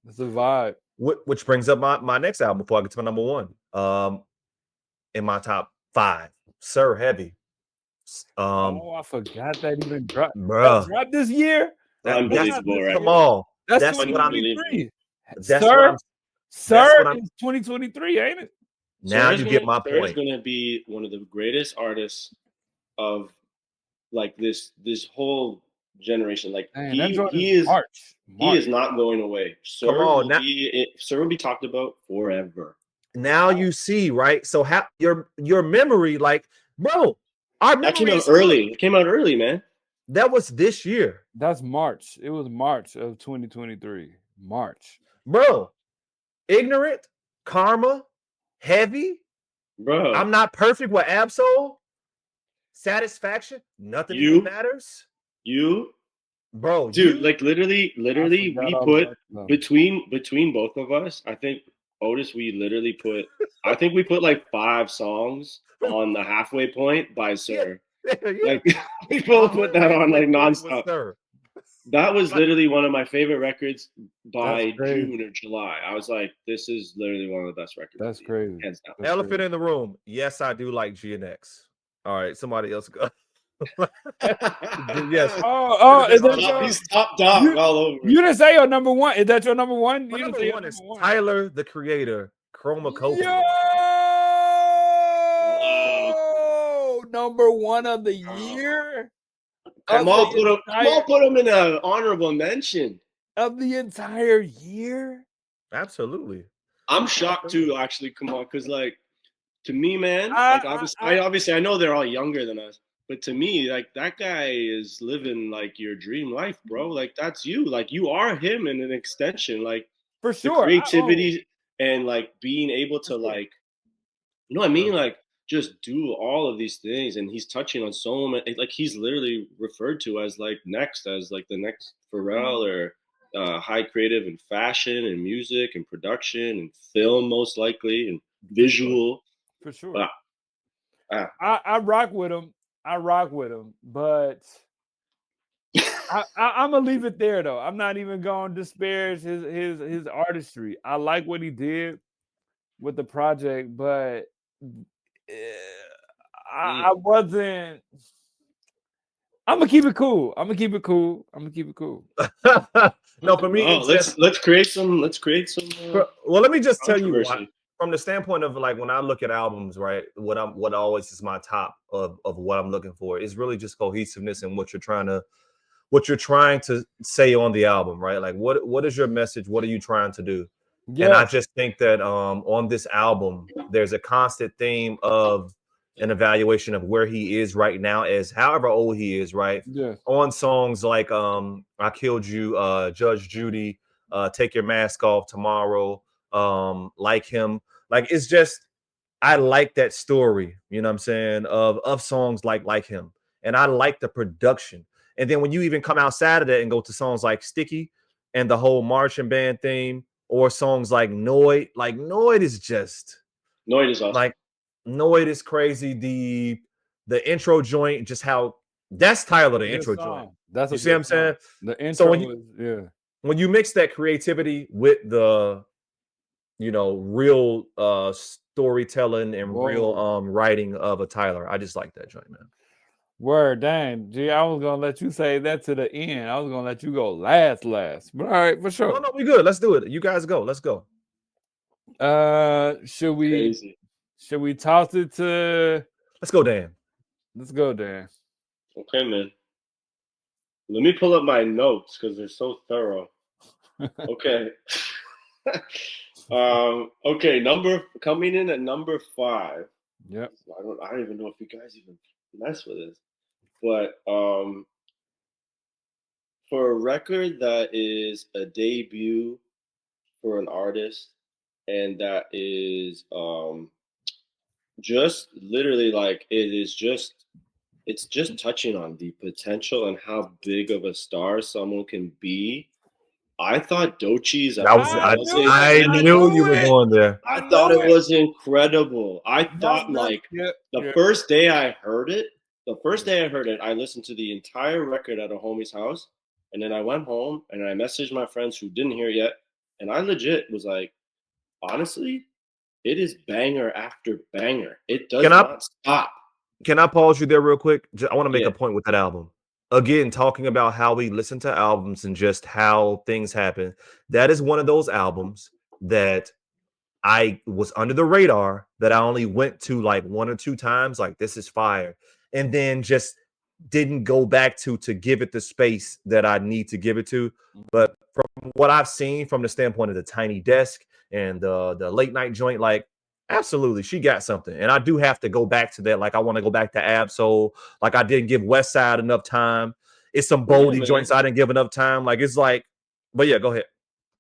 Speaker 3: That's a vibe.
Speaker 1: Which brings up my next album before I get to my number one. In my top 5, Sir Heavy.
Speaker 3: I forgot that even dropped.
Speaker 1: Bro,
Speaker 3: dropped this year.
Speaker 2: Unbelievable, right?
Speaker 1: Come on.
Speaker 3: That's
Speaker 1: what I'm.
Speaker 3: Sir is 2023, ain't it?
Speaker 1: Now you get my point.
Speaker 2: Sir is gonna be one of the greatest artists of like this whole generation. Like he is March. He is not going away. Sir will be talked about forever.
Speaker 1: Now you see, right? So your memory, like, bro, our memory
Speaker 2: came out early. It came out early, man.
Speaker 1: That was this year.
Speaker 3: That's March. It was March of 2023. March.
Speaker 1: Bro, Ignorant, Karma, Heavy.
Speaker 2: Bro.
Speaker 1: I'm Not Perfect with Absol. Satisfaction. Nothing even matters. Bro.
Speaker 2: Dude, like literally we put between both of us, I think Otis, we put like 5 songs on the halfway point by Sir. Like we both put that on like nonstop. That was literally one of my favorite records by June or July. I was like, this is literally one of the best records.
Speaker 3: That's crazy.
Speaker 2: Hands down.
Speaker 1: Elephant in the room. Yes, I do like G and X. All right, somebody else go. Yes.
Speaker 2: He's top dog all over.
Speaker 3: You didn't say your number one. Is that your number one?
Speaker 1: My number one is Tyler, the Creator, Chroma Copa.
Speaker 3: Number one of the year.
Speaker 2: Kamal put him in an honorable mention
Speaker 3: of the entire year.
Speaker 1: Absolutely.
Speaker 2: I'm shocked too, actually, Kamal, because like to me, man, like obviously I know they're all younger than us, But to me, like that guy is living like your dream life, bro. Like that's you. Like you are him in an extension. Like
Speaker 3: For
Speaker 2: the
Speaker 3: sure.
Speaker 2: creativity and like being able to like, you know what I mean?
Speaker 1: Yeah.
Speaker 2: Like just do all of these things. And he's touching on so many, like he's literally referred to as like as like the next Pharrell or high creative and fashion and music and production and film, most likely, and visual.
Speaker 3: For sure.
Speaker 2: Uh,
Speaker 3: I rock with him. But I'm gonna leave it there though. I'm not even gonna disparage his artistry. I like what he did with the project, but I wasn't. I'm gonna keep it cool.
Speaker 1: No, for me, it's just
Speaker 2: let's create some.
Speaker 1: Well, let me just tell you what, from the standpoint of like when I look at albums, right? What always is my top of what I'm looking for is really just cohesiveness and what you're trying to say on the album, right? Like what is your message? What are you trying to do? Yeah. And I just think that on this album, there's a constant theme of an evaluation of where he is right now, as however old he is, right?
Speaker 3: Yeah.
Speaker 1: On songs like I Killed You, Judge Judy, Take Your Mask Off Tomorrow, Like Him. Like it's just I like that story, you know what I'm saying, of songs like Him. And I like the production. And then when you even come outside of that and go to songs like Sticky and the whole marching band theme, or songs like Noid is just
Speaker 2: Noid is awesome.
Speaker 1: Like Noid is crazy. The intro joint, just how that's Tyler, the intro joint. That's you see what I'm saying?
Speaker 3: The intro so
Speaker 1: when you mix that creativity with the real storytelling and real writing of a Tyler, I just like that joint, man.
Speaker 3: Word, dang. Gee, I was gonna let you say that to the end. I was gonna let you go last. But all right, for sure.
Speaker 1: No, we good. Let's do it. You guys go. Let's go.
Speaker 3: Should we toss it to
Speaker 1: Let's go, Dan.
Speaker 2: Okay, man. Let me pull up my notes because they're so thorough. Okay. Okay, coming in at number 5.
Speaker 3: Yep.
Speaker 2: I don't even know if you guys even mess with this. But for a record that is a debut for an artist, and that is just literally like it's just touching on the potential and how big of a star someone can be. I thought Doechie's
Speaker 1: I knew you were going there.
Speaker 2: I thought it was incredible. I thought the first day I heard it, I listened to the entire record at a homie's house. And then I went home and I messaged my friends who didn't hear it yet. And I legit was like, honestly, it is banger after banger. It does not stop.
Speaker 1: Can I pause you there real quick? I want to make a point with that album. Again, talking about how we listen to albums and just how things happen. That is one of those albums that I was under the radar, that I only went to like 1 or 2 times. Like, this is fire. And then just didn't go back to give it the space that I need to give it to. But from what I've seen from the standpoint of the Tiny Desk and the late night joint, like, absolutely, she got something. And I do have to go back to that. Like, I want to go back to Absol. Like, I didn't give West Side enough time. It's some boldy joints I didn't give enough time. Like, it's like, but yeah, go ahead.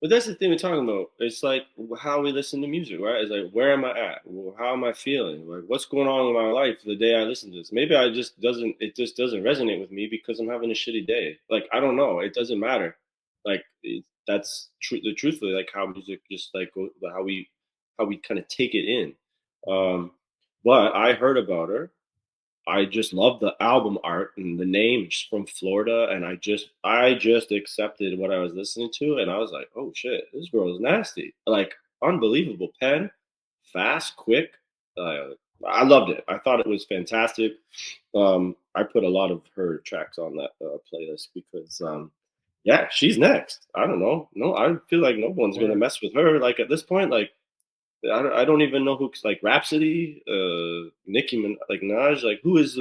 Speaker 2: But that's the thing we're talking about. It's like how we listen to music, right? It's like, where am I at? How am I feeling? Like, what's going on in my life the day I listen to this? Maybe it just doesn't resonate with me because I'm having a shitty day. Like, I don't know. It doesn't matter. Like, that's truthfully like how music just like how we kind of take it in. But I heard about her. I just love the album art and the name. She's from Florida, and I just accepted what I was listening to, and I was like, oh shit, this girl is nasty. Like, unbelievable pen, fast, quick. I loved it. I thought it was fantastic. I put a lot of her tracks on that playlist because yeah, she's next. I don't know. No, I feel like no one's gonna mess with her. Like, at this point, like, I don't even know who's like Rhapsody, Nicki Minaj. Like, who's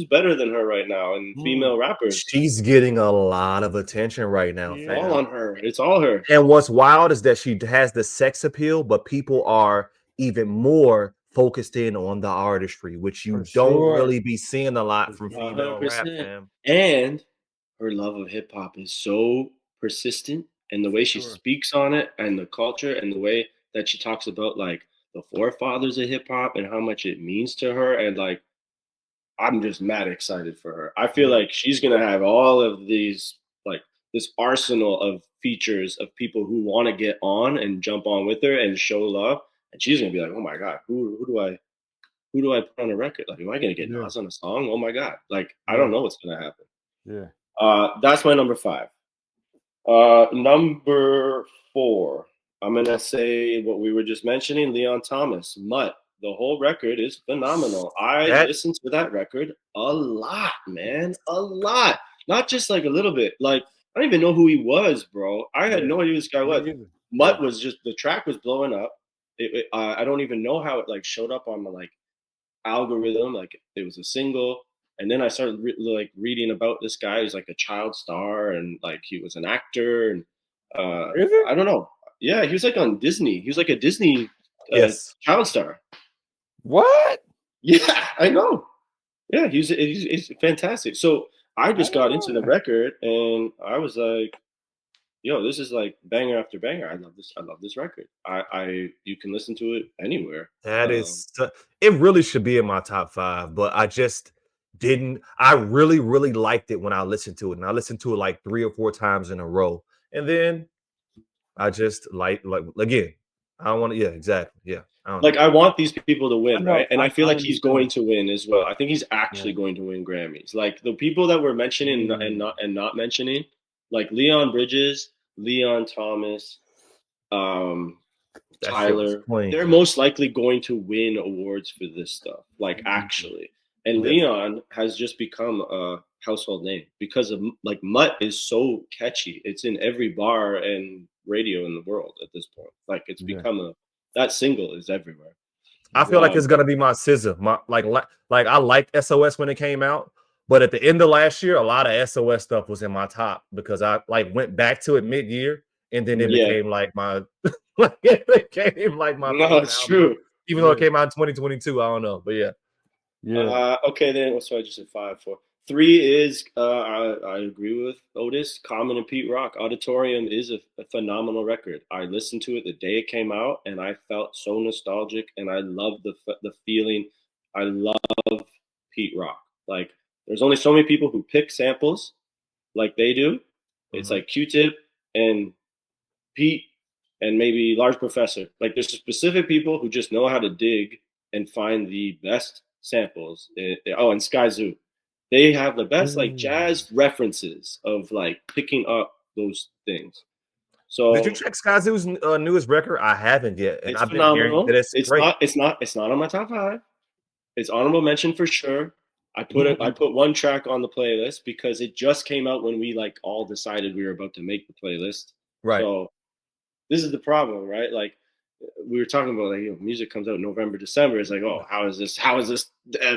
Speaker 2: better than her right now in female rappers?
Speaker 1: She's getting a lot of attention right now.
Speaker 2: Yeah. All on her. It's all her.
Speaker 1: And what's wild is that she has the sex appeal, but people are even more focused in on the artistry, which you
Speaker 3: For
Speaker 1: don't
Speaker 3: sure.
Speaker 1: really be seeing a lot from
Speaker 3: For sure.
Speaker 1: female rap,
Speaker 2: 100%.
Speaker 1: fam.
Speaker 2: And her love of hip hop is so persistent, and the way she
Speaker 3: Sure.
Speaker 2: speaks on it, and the culture, and the way that she talks about like the forefathers of hip hop and how much it means to her, and like I'm just mad excited for her. I feel like she's gonna have all of these like this arsenal of features of people who want to get on and jump on with her and show love, and she's gonna be like, oh my god, who do I put on a record? Like, am I gonna get
Speaker 3: Yeah.
Speaker 2: Nas on a song? Oh my god, like I
Speaker 3: Yeah.
Speaker 2: don't know what's gonna happen.
Speaker 3: Yeah.
Speaker 2: That's my number 5. Number 4, I'm gonna say what we were just mentioning, Leon Thomas, Mutt. The whole record is phenomenal. I
Speaker 1: That-
Speaker 2: listened to that record a lot, man, a lot. Not just like a little bit. Like I don't even know who he was, bro. I had
Speaker 3: Yeah.
Speaker 2: no idea who this guy
Speaker 3: Me
Speaker 2: was.
Speaker 3: either.
Speaker 2: Mutt
Speaker 3: Yeah.
Speaker 2: was just the track was blowing up. I don't even know how it like showed up on the like algorithm. Like it was a single, and then I started reading about this guy. He's like a child star, and like he was an actor, and
Speaker 3: Is it?
Speaker 2: I don't know. Yeah, he was like on Disney. He was like a Disney
Speaker 1: Yes.
Speaker 2: child star.
Speaker 3: What?
Speaker 2: Yeah, I know. Yeah, he's fantastic. So I just got into the record, and I was like, "Yo, this is like banger after banger. I love this. I love this record. You can listen to it anywhere."
Speaker 1: That is, it really should be in my top 5, but I just didn't. I really, really liked it when I listened to it, and I listened to it like 3 or 4 times in a row, and then I just like again. I don't want to. Yeah, exactly. Yeah, I don't
Speaker 2: Like
Speaker 1: know.
Speaker 2: I want these people to win,
Speaker 3: I know,
Speaker 2: right? And I feel like
Speaker 3: I
Speaker 2: he's
Speaker 3: understand.
Speaker 2: going to win as well. I think he's actually going to win Grammys. Like the people that we're mentioning and not mentioning, like Leon Bridges, Leon Thomas,
Speaker 1: That shit was
Speaker 2: Tyler,
Speaker 1: clean.
Speaker 2: they're most likely going to win awards for this stuff. Like actually, and
Speaker 1: Yeah.
Speaker 2: Leon has just become a household name because of like Mutt is so catchy. It's in every bar and radio in the world at this point. Like it's
Speaker 3: Yeah.
Speaker 2: become that single is everywhere.
Speaker 1: I feel like it's gonna be my SZA. My like I liked SOS when it came out, but at the end of last year, a lot of SOS stuff was in my top because I like went back to it mid-year, and then it
Speaker 2: Yeah.
Speaker 1: became like my like it became like my
Speaker 2: No,
Speaker 1: favorite
Speaker 2: it's
Speaker 1: album.
Speaker 2: true.
Speaker 1: Even though it came out in 2022, I don't know, but yeah.
Speaker 3: Yeah.
Speaker 2: Okay, then so I just said 5, 4. 3 is I agree with Otis. Common and Pete Rock. Auditorium is a phenomenal record. I listened to it the day it came out, and I felt so nostalgic, and I love the feeling. I love Pete Rock. Like, there's only so many people who pick samples like they do. It's like Q-Tip and Pete and maybe Large Professor. Like, there's specific people who just know how to dig and find the best samples. Oh, and Sky Zoo. They have the best like jazz references of like picking up those things. So
Speaker 1: did you check Skyzoo's newest record? I haven't yet, and
Speaker 2: it's
Speaker 1: I've been hearing
Speaker 2: phenomenal.
Speaker 1: that it's great.
Speaker 2: It's not on my top 5. It's honorable mention for sure. I put one track on the playlist because it just came out when we like all decided we were about to make the playlist.
Speaker 1: Right.
Speaker 2: So this is the problem, right? Like we were talking about, like music comes out November, December. It's like, oh, how is this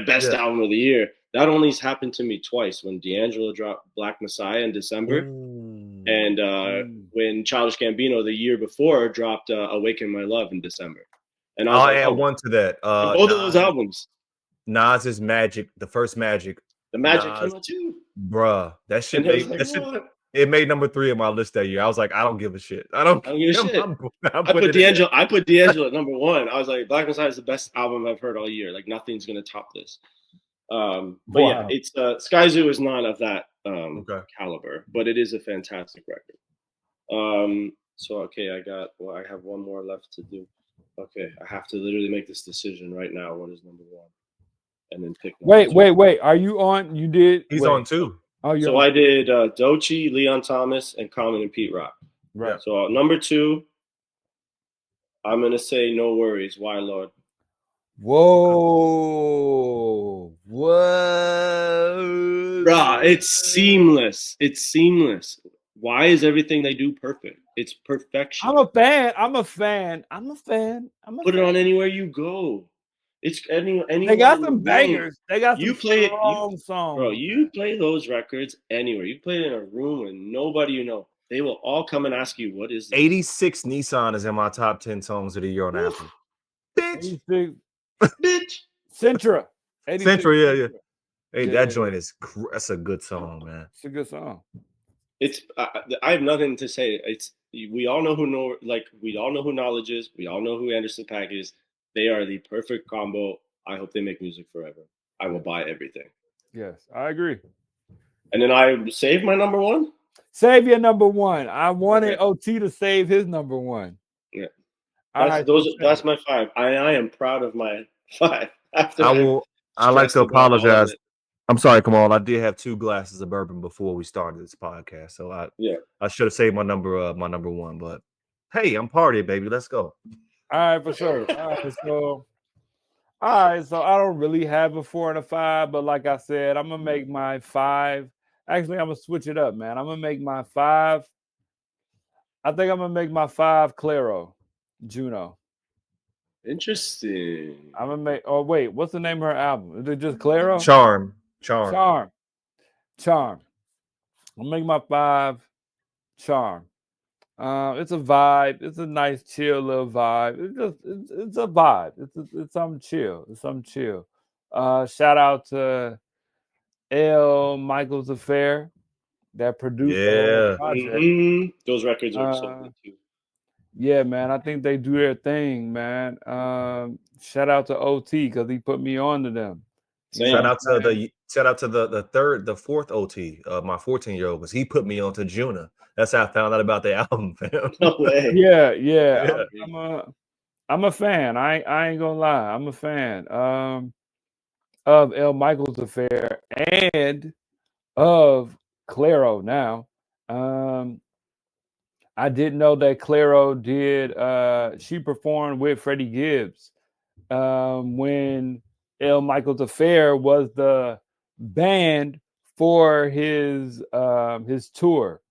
Speaker 2: best album of the year? That only happened to me twice. When D'Angelo dropped Black Messiah in December, and when Childish Gambino the year before dropped Awaken My Love in December. And I was
Speaker 1: I'll
Speaker 2: like,
Speaker 1: add one to that.
Speaker 2: both of those albums,
Speaker 1: Nas's Magic, the first Magic.
Speaker 2: the Magic came out too.
Speaker 1: Bruh, that shit it made number 3 on my list that year. I was like, I don't give a shit. I don't give a shit.
Speaker 2: I put D'Angelo at number 1. I was like, Black Messiah is the best album I've heard all year. Like nothing's gonna top this. But yeah, it's Sky Zoo is not of that caliber, but it is a fantastic record. So okay, I have one more left to do. Okay, I have to literally make this decision right now. What is number 1? And then pick.
Speaker 3: Wait. Are you on? You did.
Speaker 1: He's on 2.
Speaker 2: Oh, so I did Doechii, Leon Thomas, and Common and Pete Rock.
Speaker 3: Right.
Speaker 2: So number 2, I'm gonna say No Worries. Why, Lord?
Speaker 3: Whoa.
Speaker 2: Bruh, it's seamless. It's seamless. Why is everything they do perfect? It's perfection.
Speaker 3: I'm a fan.
Speaker 2: Put it on anywhere you go. It's any.
Speaker 3: They got some bangers. They got some strong songs.
Speaker 2: Bro, you play those records anywhere. You play it in a room with nobody you know. They will all come and ask you, what is this?
Speaker 1: 86 Nissan is in my top 10 songs of the year on Apple. Bitch.
Speaker 2: Bitch.
Speaker 3: Centra. 86
Speaker 1: Central, yeah. Hey,
Speaker 3: Yeah,
Speaker 1: that joint is that's a good song, man.
Speaker 3: It's a good song.
Speaker 2: It's I have nothing to say. It's we all know who we all know who Knowledge is. We all know who Anderson .Paak is. They are the perfect combo. I hope they make music forever. I will buy everything.
Speaker 3: Yes, I agree.
Speaker 2: And then I save my number one.
Speaker 3: Save your number one. I wanted OT to save his number one.
Speaker 2: Yeah,
Speaker 3: That's
Speaker 2: that's my five. I am proud of my five.
Speaker 1: I like to apologize. I'm sorry, Kamal. I did have 2 glasses of bourbon before we started this podcast, so I should have saved my number one. But hey, I'm partying, baby. Let's go.
Speaker 3: All right, for sure. All right, so I don't really have a 4 and a 5, but like I said, I'm gonna make my 5. Actually, I'm gonna switch it up, man. I'm gonna make my 5. I think I'm gonna make my 5 Claro, Juno.
Speaker 2: Interesting.
Speaker 3: I'm gonna make. Oh wait, what's the name of her album? Is it just Claro?
Speaker 1: Charm.
Speaker 3: I'm gonna make my 5 Charm. It's a vibe. It's a nice, chill little vibe. It's a vibe. It's something chill. It's something chill. Shout out to L. Michael's Affair that produced the whole project.
Speaker 2: Those records are so good too.
Speaker 3: Yeah, man. I think they do their thing, man. Shout out to OT because he put me on to them.
Speaker 1: Shout out to the 4th OT, my 14-year-old, because he put me onto Juna. That's how I found out about the album, fam.
Speaker 2: No way.
Speaker 3: Yeah. I'm a fan. I ain't gonna lie. I'm a fan of L. Michael's Affair and of Claro now. I didn't know that Claro did she performed with Freddie Gibbs when L. Michael's Affair was the band for his tour.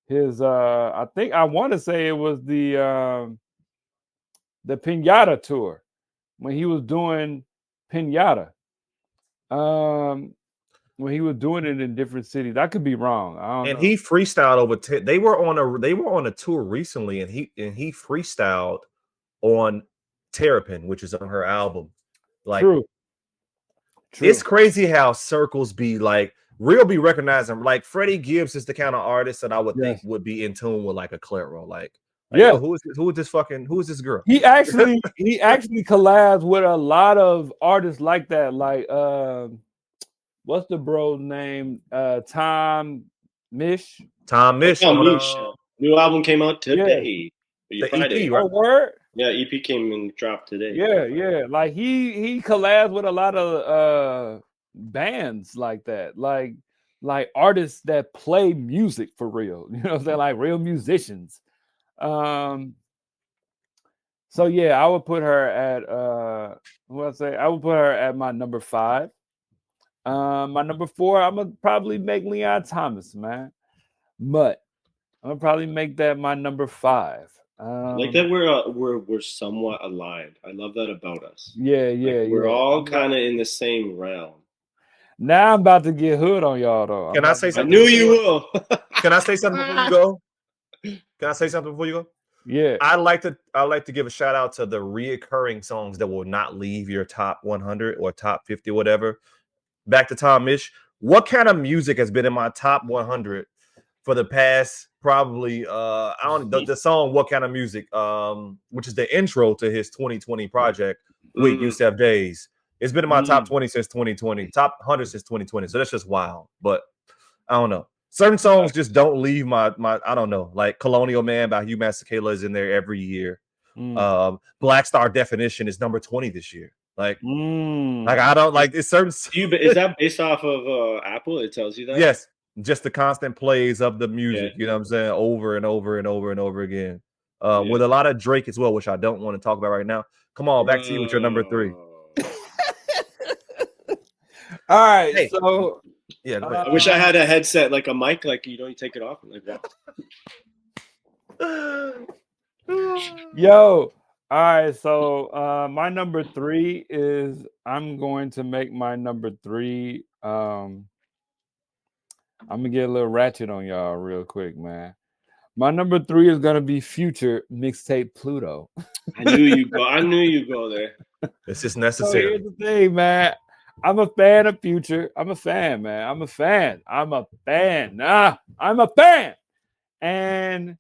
Speaker 3: I think I want to say it was the Pinata tour when he was doing Pinata. When he was doing it in different cities. I could be wrong. I don't know.
Speaker 1: He freestyled over they were on a tour recently, and he freestyled on Terrapin, which is on her album. Like
Speaker 3: True.
Speaker 1: It's crazy how circles be like be recognizing. Like Freddie Gibbs is the kind of artist that I would think would be in tune with like a Claro. Like yo, who is this girl?
Speaker 3: He actually collabs with a lot of artists like that. Like what's the bro's name? Tom Misch.
Speaker 2: New album came out today.
Speaker 1: The
Speaker 2: Friday.
Speaker 1: EP, right?
Speaker 3: Oh, word?
Speaker 2: Yeah, EP came and dropped today.
Speaker 3: Yeah. Like he collabs with a lot of bands like that. Like artists that play music for real. You know what I'm saying? Like real musicians. So yeah, I would put her at I would put her at my number 5. My number 4, I'm gonna probably make Leon Thomas, man. But I'm gonna probably make that my number 5.
Speaker 2: Like that we're somewhat aligned. I love that about us.
Speaker 3: Yeah.
Speaker 2: We're all kind of in the same realm.
Speaker 3: Now I'm about to get hood on y'all though.
Speaker 1: Can I say something?
Speaker 2: I knew you will.
Speaker 1: Can I say something before you go? Can I say something before you go?
Speaker 3: Yeah.
Speaker 1: I like to give a shout out to the reoccurring songs that will not leave your top 100 or top 50, whatever. Back to Tom Misch. What kind of music has been in my top 100 for the past probably the song What Kind of Music, which is the intro to his 2020 project with Yusef Days. It's been in my top 20 since 2020, top 100 since 2020. So that's just wild. But I don't know. Certain songs just don't leave my I don't know, like Colonial Man by Hugh Masekela is in there every year. Black Star Definition is number 20 this year. Like I don't like it's certain.
Speaker 2: Is that based off of Apple? It tells you that.
Speaker 1: Yes, just the constant plays of the music. You know what I'm saying, over and over and over and over again. With a lot of Drake as well, which I don't want to talk about right now. Come on, back to you with your number 3.
Speaker 3: All right, so
Speaker 1: yeah.
Speaker 2: I wish I had a headset, like a mic, like you take it off and like that.
Speaker 3: Yo. All right, so my number 3 is I'm going to make my number 3. I'm gonna get a little ratchet on y'all real quick, man. My number 3 is gonna be Future mixtape Pluto.
Speaker 2: I knew you go there.
Speaker 1: It's just
Speaker 3: So
Speaker 1: necessary.
Speaker 3: here's the thing, man. I'm a fan of Future. I'm a fan, man. I'm a fan. I'm a fan. I'm a fan. And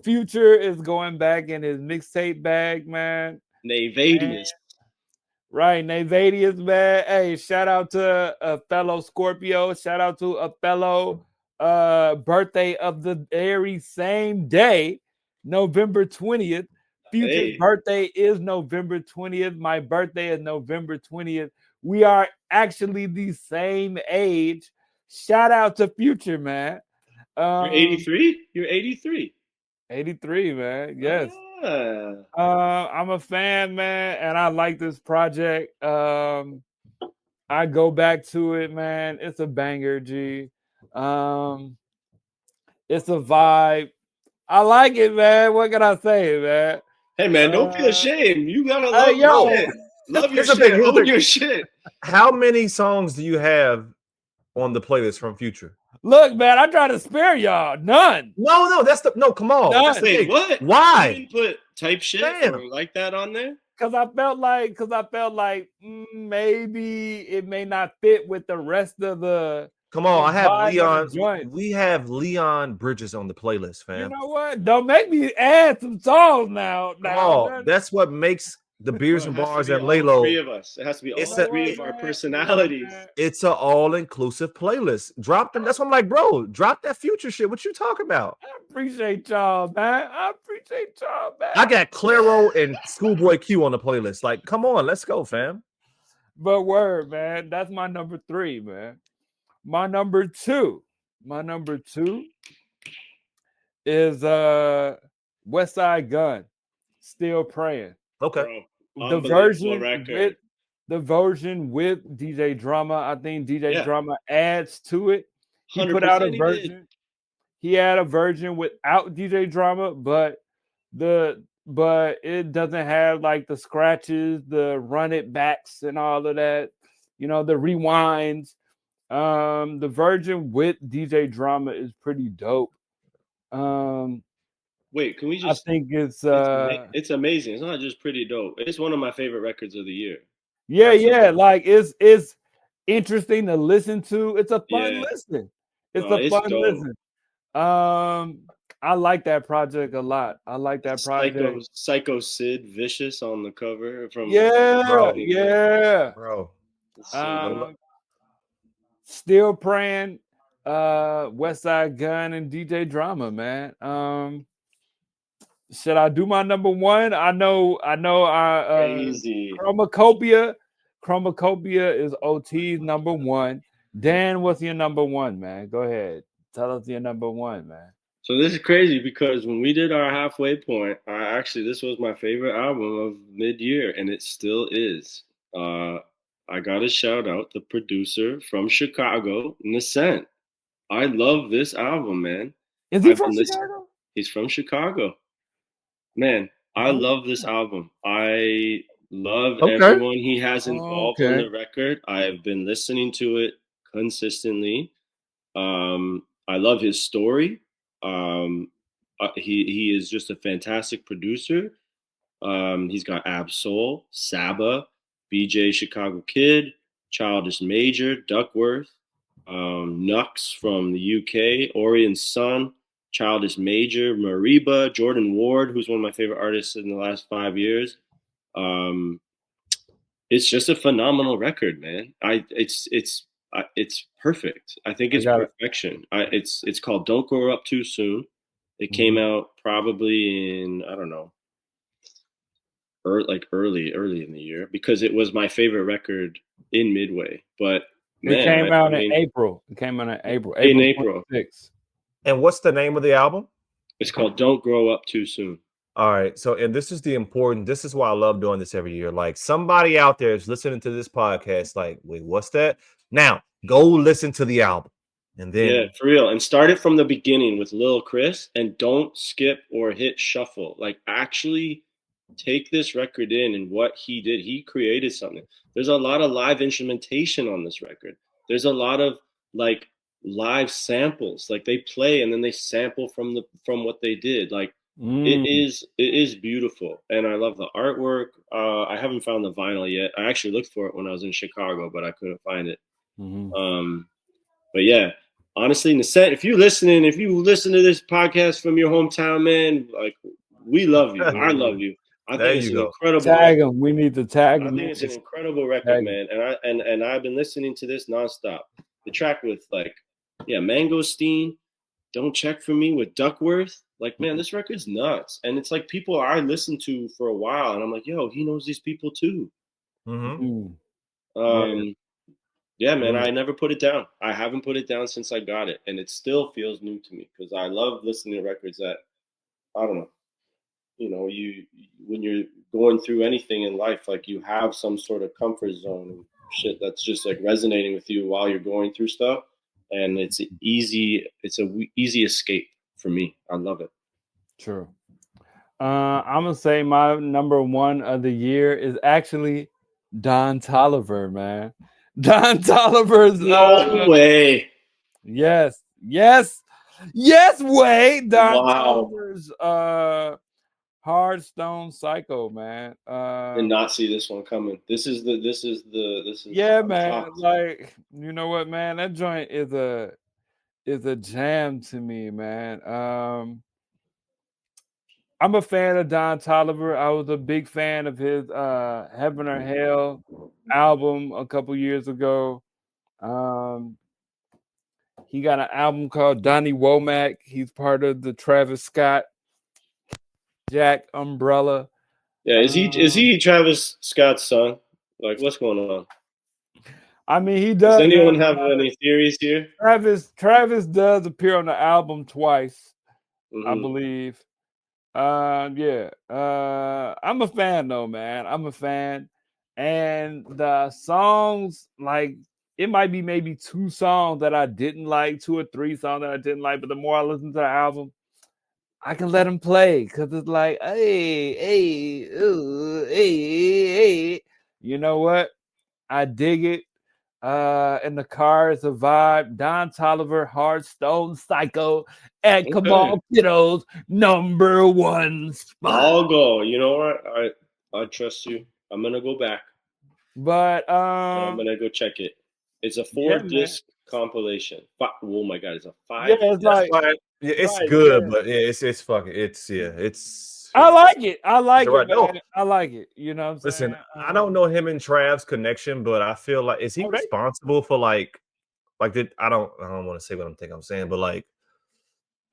Speaker 3: Future is going back in his mixtape bag, man.
Speaker 2: Navadius.
Speaker 3: Right, Navadius, man. Hey, shout out to a fellow Scorpio. Shout out to a fellow birthday of the very same day, November 20th. Future's birthday is November 20th. My birthday is November 20th. We are actually the same age. Shout out to Future, man.
Speaker 2: You're 83? You're 83.
Speaker 3: 83, man. Yes.
Speaker 2: Ah.
Speaker 3: I'm a fan, man, and I like this project. I go back to it, man. It's a banger, G. It's a vibe. I like it, man. What can I say, man?
Speaker 2: Hey, man, don't feel ashamed. You gotta love
Speaker 3: yo.
Speaker 2: your shit. Love your
Speaker 1: Here's the
Speaker 2: shit.
Speaker 1: thing,
Speaker 2: Own your shit.
Speaker 1: How many songs do you have on the playlist from Future?
Speaker 3: Look, man, I try to spare y'all. None.
Speaker 1: No, come on.
Speaker 3: None.
Speaker 2: Wait, what?
Speaker 1: Why?
Speaker 2: You didn't put type shit or like that on there?
Speaker 3: Because I felt like maybe it may not fit with the rest of the.
Speaker 1: Come on, I have Leon.
Speaker 3: Joint.
Speaker 1: We have Leon Bridges on the playlist, fam.
Speaker 3: You know what? Don't make me add some songs now.
Speaker 1: That's what makes the BEERZ Bars and Laylow.
Speaker 2: Three of us. It has to be all three of our personalities.
Speaker 1: It's an all-inclusive playlist. Drop them. That's what I'm like, bro. Drop that Future shit. What you talking about?
Speaker 3: I appreciate y'all, man.
Speaker 1: I got Claro and Schoolboy Q on the playlist. Like, come on, let's go, fam.
Speaker 3: But word, man. That's my number 3, man. My number two is Westside Gunn, Still Praying.
Speaker 1: Okay.
Speaker 3: The version with DJ Drama. I think DJ Drama adds to it. He put out a version. He had a version without DJ Drama, but it doesn't have like the scratches, the run it backs, and all of that. You know, the rewinds. The version with DJ Drama is pretty dope.
Speaker 2: Wait, can we just?
Speaker 3: I think it's
Speaker 2: amazing. It's not just pretty dope. It's one of my favorite records of the year.
Speaker 3: Yeah, absolutely. Like it's interesting to listen to. It's a fun listen. It's a fun listen. I like that project a lot. I like that project.
Speaker 2: Psycho Sid Vicious on the cover from
Speaker 1: bro.
Speaker 3: Still Praying, Westside Gunn and DJ Drama, man. Should I do my number 1? I know
Speaker 2: crazy.
Speaker 3: Chromacopia is OT's number 1. Dan, what's your number 1, man? Go ahead. Tell us your number 1, man.
Speaker 2: So this is crazy because when we did our halfway point, this was my favorite album of mid-year, and it still is. I got to shout out the producer from Chicago, Nascent. I love this album, man.
Speaker 3: Is he from Chicago?
Speaker 2: He's from Chicago. Man, I love this album. I love everyone he has involved on the record. I've been listening to it consistently. I love his story. He is just a fantastic producer. He's got Ab Soul, Saba, BJ Chicago Kid, Childish Major, Duckworth, Nux from the UK, Orion's Son, Childish Major, Mariba, Jordan Ward, who's one of my favorite artists in the last 5 years. It's just a phenomenal record, man. It's perfect. I think it's perfection. It's called Don't Grow Up Too Soon. It came out probably in, I don't know, early in the year, because it was my favorite record in Midway. But
Speaker 3: it came out in April. It came out in April.
Speaker 2: April
Speaker 3: 6th.
Speaker 1: And what's the name of the album?
Speaker 2: It's called Don't Grow Up Too Soon.
Speaker 1: All right. So, and this is why I love doing this every year. Like, somebody out there is listening to this podcast, like, wait, what's that? Now, go listen to the album. And then,
Speaker 2: yeah, for real. And start it from the beginning with Lil Chris, and don't skip or hit shuffle. Like, actually take this record in and what he did. He created something. There's a lot of live instrumentation on this record. There's a lot of like live samples. Like, they play and then they sample from what they did. Like, It is beautiful, and I love the artwork. I haven't found the vinyl yet. I actually looked for it when I was in Chicago, but I couldn't find it. But yeah, honestly, Nascent, if you listen to this podcast from your hometown, man, like we love you. I love you. I
Speaker 1: There
Speaker 2: think it's
Speaker 1: you
Speaker 2: an
Speaker 1: go.
Speaker 2: incredible
Speaker 3: Tag
Speaker 2: record.
Speaker 3: him. We need to tag
Speaker 2: I
Speaker 3: him.
Speaker 2: think it's an incredible record,
Speaker 3: Tag
Speaker 2: man. And I've been listening to this nonstop. The track with Mangosteen, Don't Check for Me with Duckworth. Like, man, this record's nuts. And it's like people I listened to for a while, and I'm like, yo, he knows these people too. Yeah, man, I never put it down. I haven't put it down since I got it, and it still feels new to me because I love listening to records that, I don't know, you when you're going through anything in life, like you have some sort of comfort zone and shit that's just like resonating with you while you're going through stuff, and it's a easy escape for me. I love it.
Speaker 3: True. I'm gonna say my number one of the year is actually Don Toliver, man. Don Toliver's
Speaker 2: No way.
Speaker 3: Yes, way. Don Toliver's Hard Stone Psycho, man.
Speaker 2: Did not see this one coming. This is
Speaker 3: yeah,
Speaker 2: I'm
Speaker 3: man.
Speaker 2: shocked.
Speaker 3: Like, you know what, man? That joint is a jam to me, man. I'm a fan of Don Toliver. I was a big fan of his Heaven or Hell album a couple years ago. He got an album called Donnie Womack. He's part of the Travis Scott Jack umbrella.
Speaker 2: Yeah, is he Travis Scott's son? Like, what's going on?
Speaker 3: I mean, he does.
Speaker 2: Does anyone have any theories here?
Speaker 3: Travis does appear on the album twice, I believe. Yeah. I'm a fan though, man. I'm a fan. And the songs, like, it might be maybe 2 songs that I didn't like, 2 or 3 songs that I didn't like, but the more I listen to the album, I can let them play because it's like, hey, you know what? I dig it. In the car, it's a vibe. Don Toliver, Hard Stone Psycho, at Kamalkiddo's number 1 spot.
Speaker 2: I'll go. You know what? I trust you. I'm gonna go back.
Speaker 3: But
Speaker 2: I'm gonna go check it. It's a 4-disc compilation. Oh my god, it's a 5.
Speaker 3: Yeah, it's like
Speaker 1: it's good, but yeah, it's fucking it's.
Speaker 3: I like it. I like it.
Speaker 1: Right.
Speaker 3: Man.
Speaker 1: No.
Speaker 3: I like it. You know what I'm saying?
Speaker 1: Listen, I don't know him and Trav's connection, but I feel like is he responsible for like I don't want to say what I'm saying, but like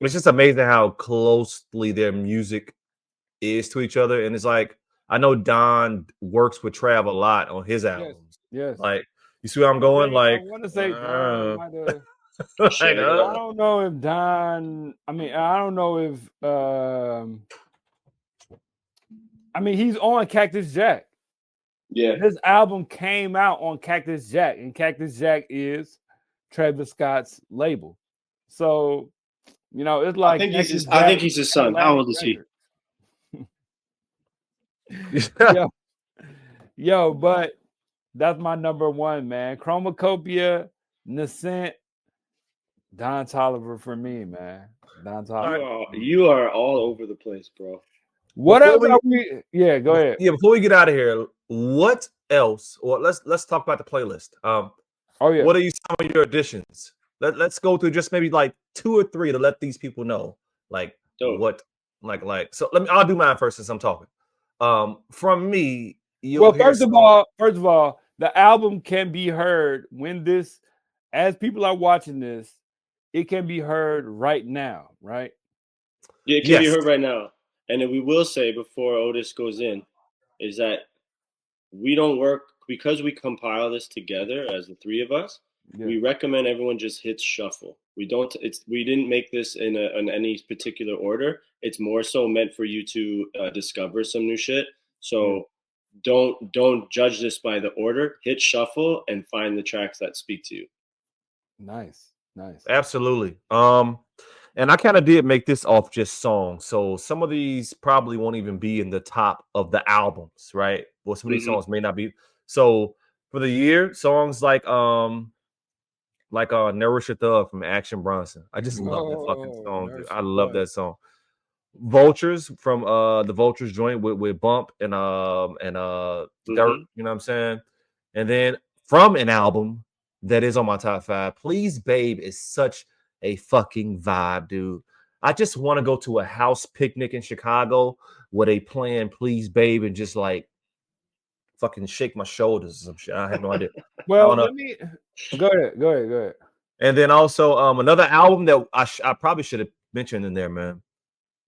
Speaker 1: it's just amazing how closely their music is to each other. And it's like I know Don works with Trav a lot on his albums.
Speaker 3: Yes.
Speaker 1: Like you see where I'm going? Like
Speaker 3: I want to say Don might have. I don't know if Don. I mean, I don't know if. I mean, he's on Cactus Jack.
Speaker 2: Yeah.
Speaker 3: His album came out on Cactus Jack, and Cactus Jack is Travis Scott's label. So, you know, it's like
Speaker 2: I think he's his son. How old is he?
Speaker 3: Yo, but that's my number 1, man. Chromacopia, Nascent, Don Toliver for me, man. Don Toliver.
Speaker 2: You are all over the place, bro.
Speaker 3: Whatever yeah, go ahead.
Speaker 1: Yeah, before we get out of here, what else? Or let's talk about the playlist. What are some of your additions? Let's go through just maybe like 2 or 3 to let these people know, like what, like. So I'll do mine first since I'm talking. From me,
Speaker 3: first of all, the album can be heard as people are watching this, it can be heard right now, right?
Speaker 2: Yeah, it can be heard right now. And then we will say before Otis goes in, is that we don't work because we compile this together as the 3 of us. Yeah. We recommend everyone just hits shuffle. We didn't make this in any particular order. It's more so meant for you to discover some new shit. So don't judge this by the order. Hit shuffle and find the tracks that speak to you.
Speaker 3: Nice.
Speaker 1: Absolutely. And I kind of did make this off just songs. So some of these probably won't even be in the top of the albums, right? Well, some of these songs may not be. So for the year, songs like Nourish Your Thug from Action Bronson. I just love that fucking song. Dude. I love that song. Vultures from the Vultures joint with Bump and Dirt, you know what I'm saying? And then from an album that is on my top 5, Please Babe is such a fucking vibe, dude. I just want to go to a house picnic in Chicago where they playing Please Babe and just like fucking shake my shoulders or some shit. I have no idea.
Speaker 3: Well, let me go ahead.
Speaker 1: And then also another album that I probably should have mentioned in there, man.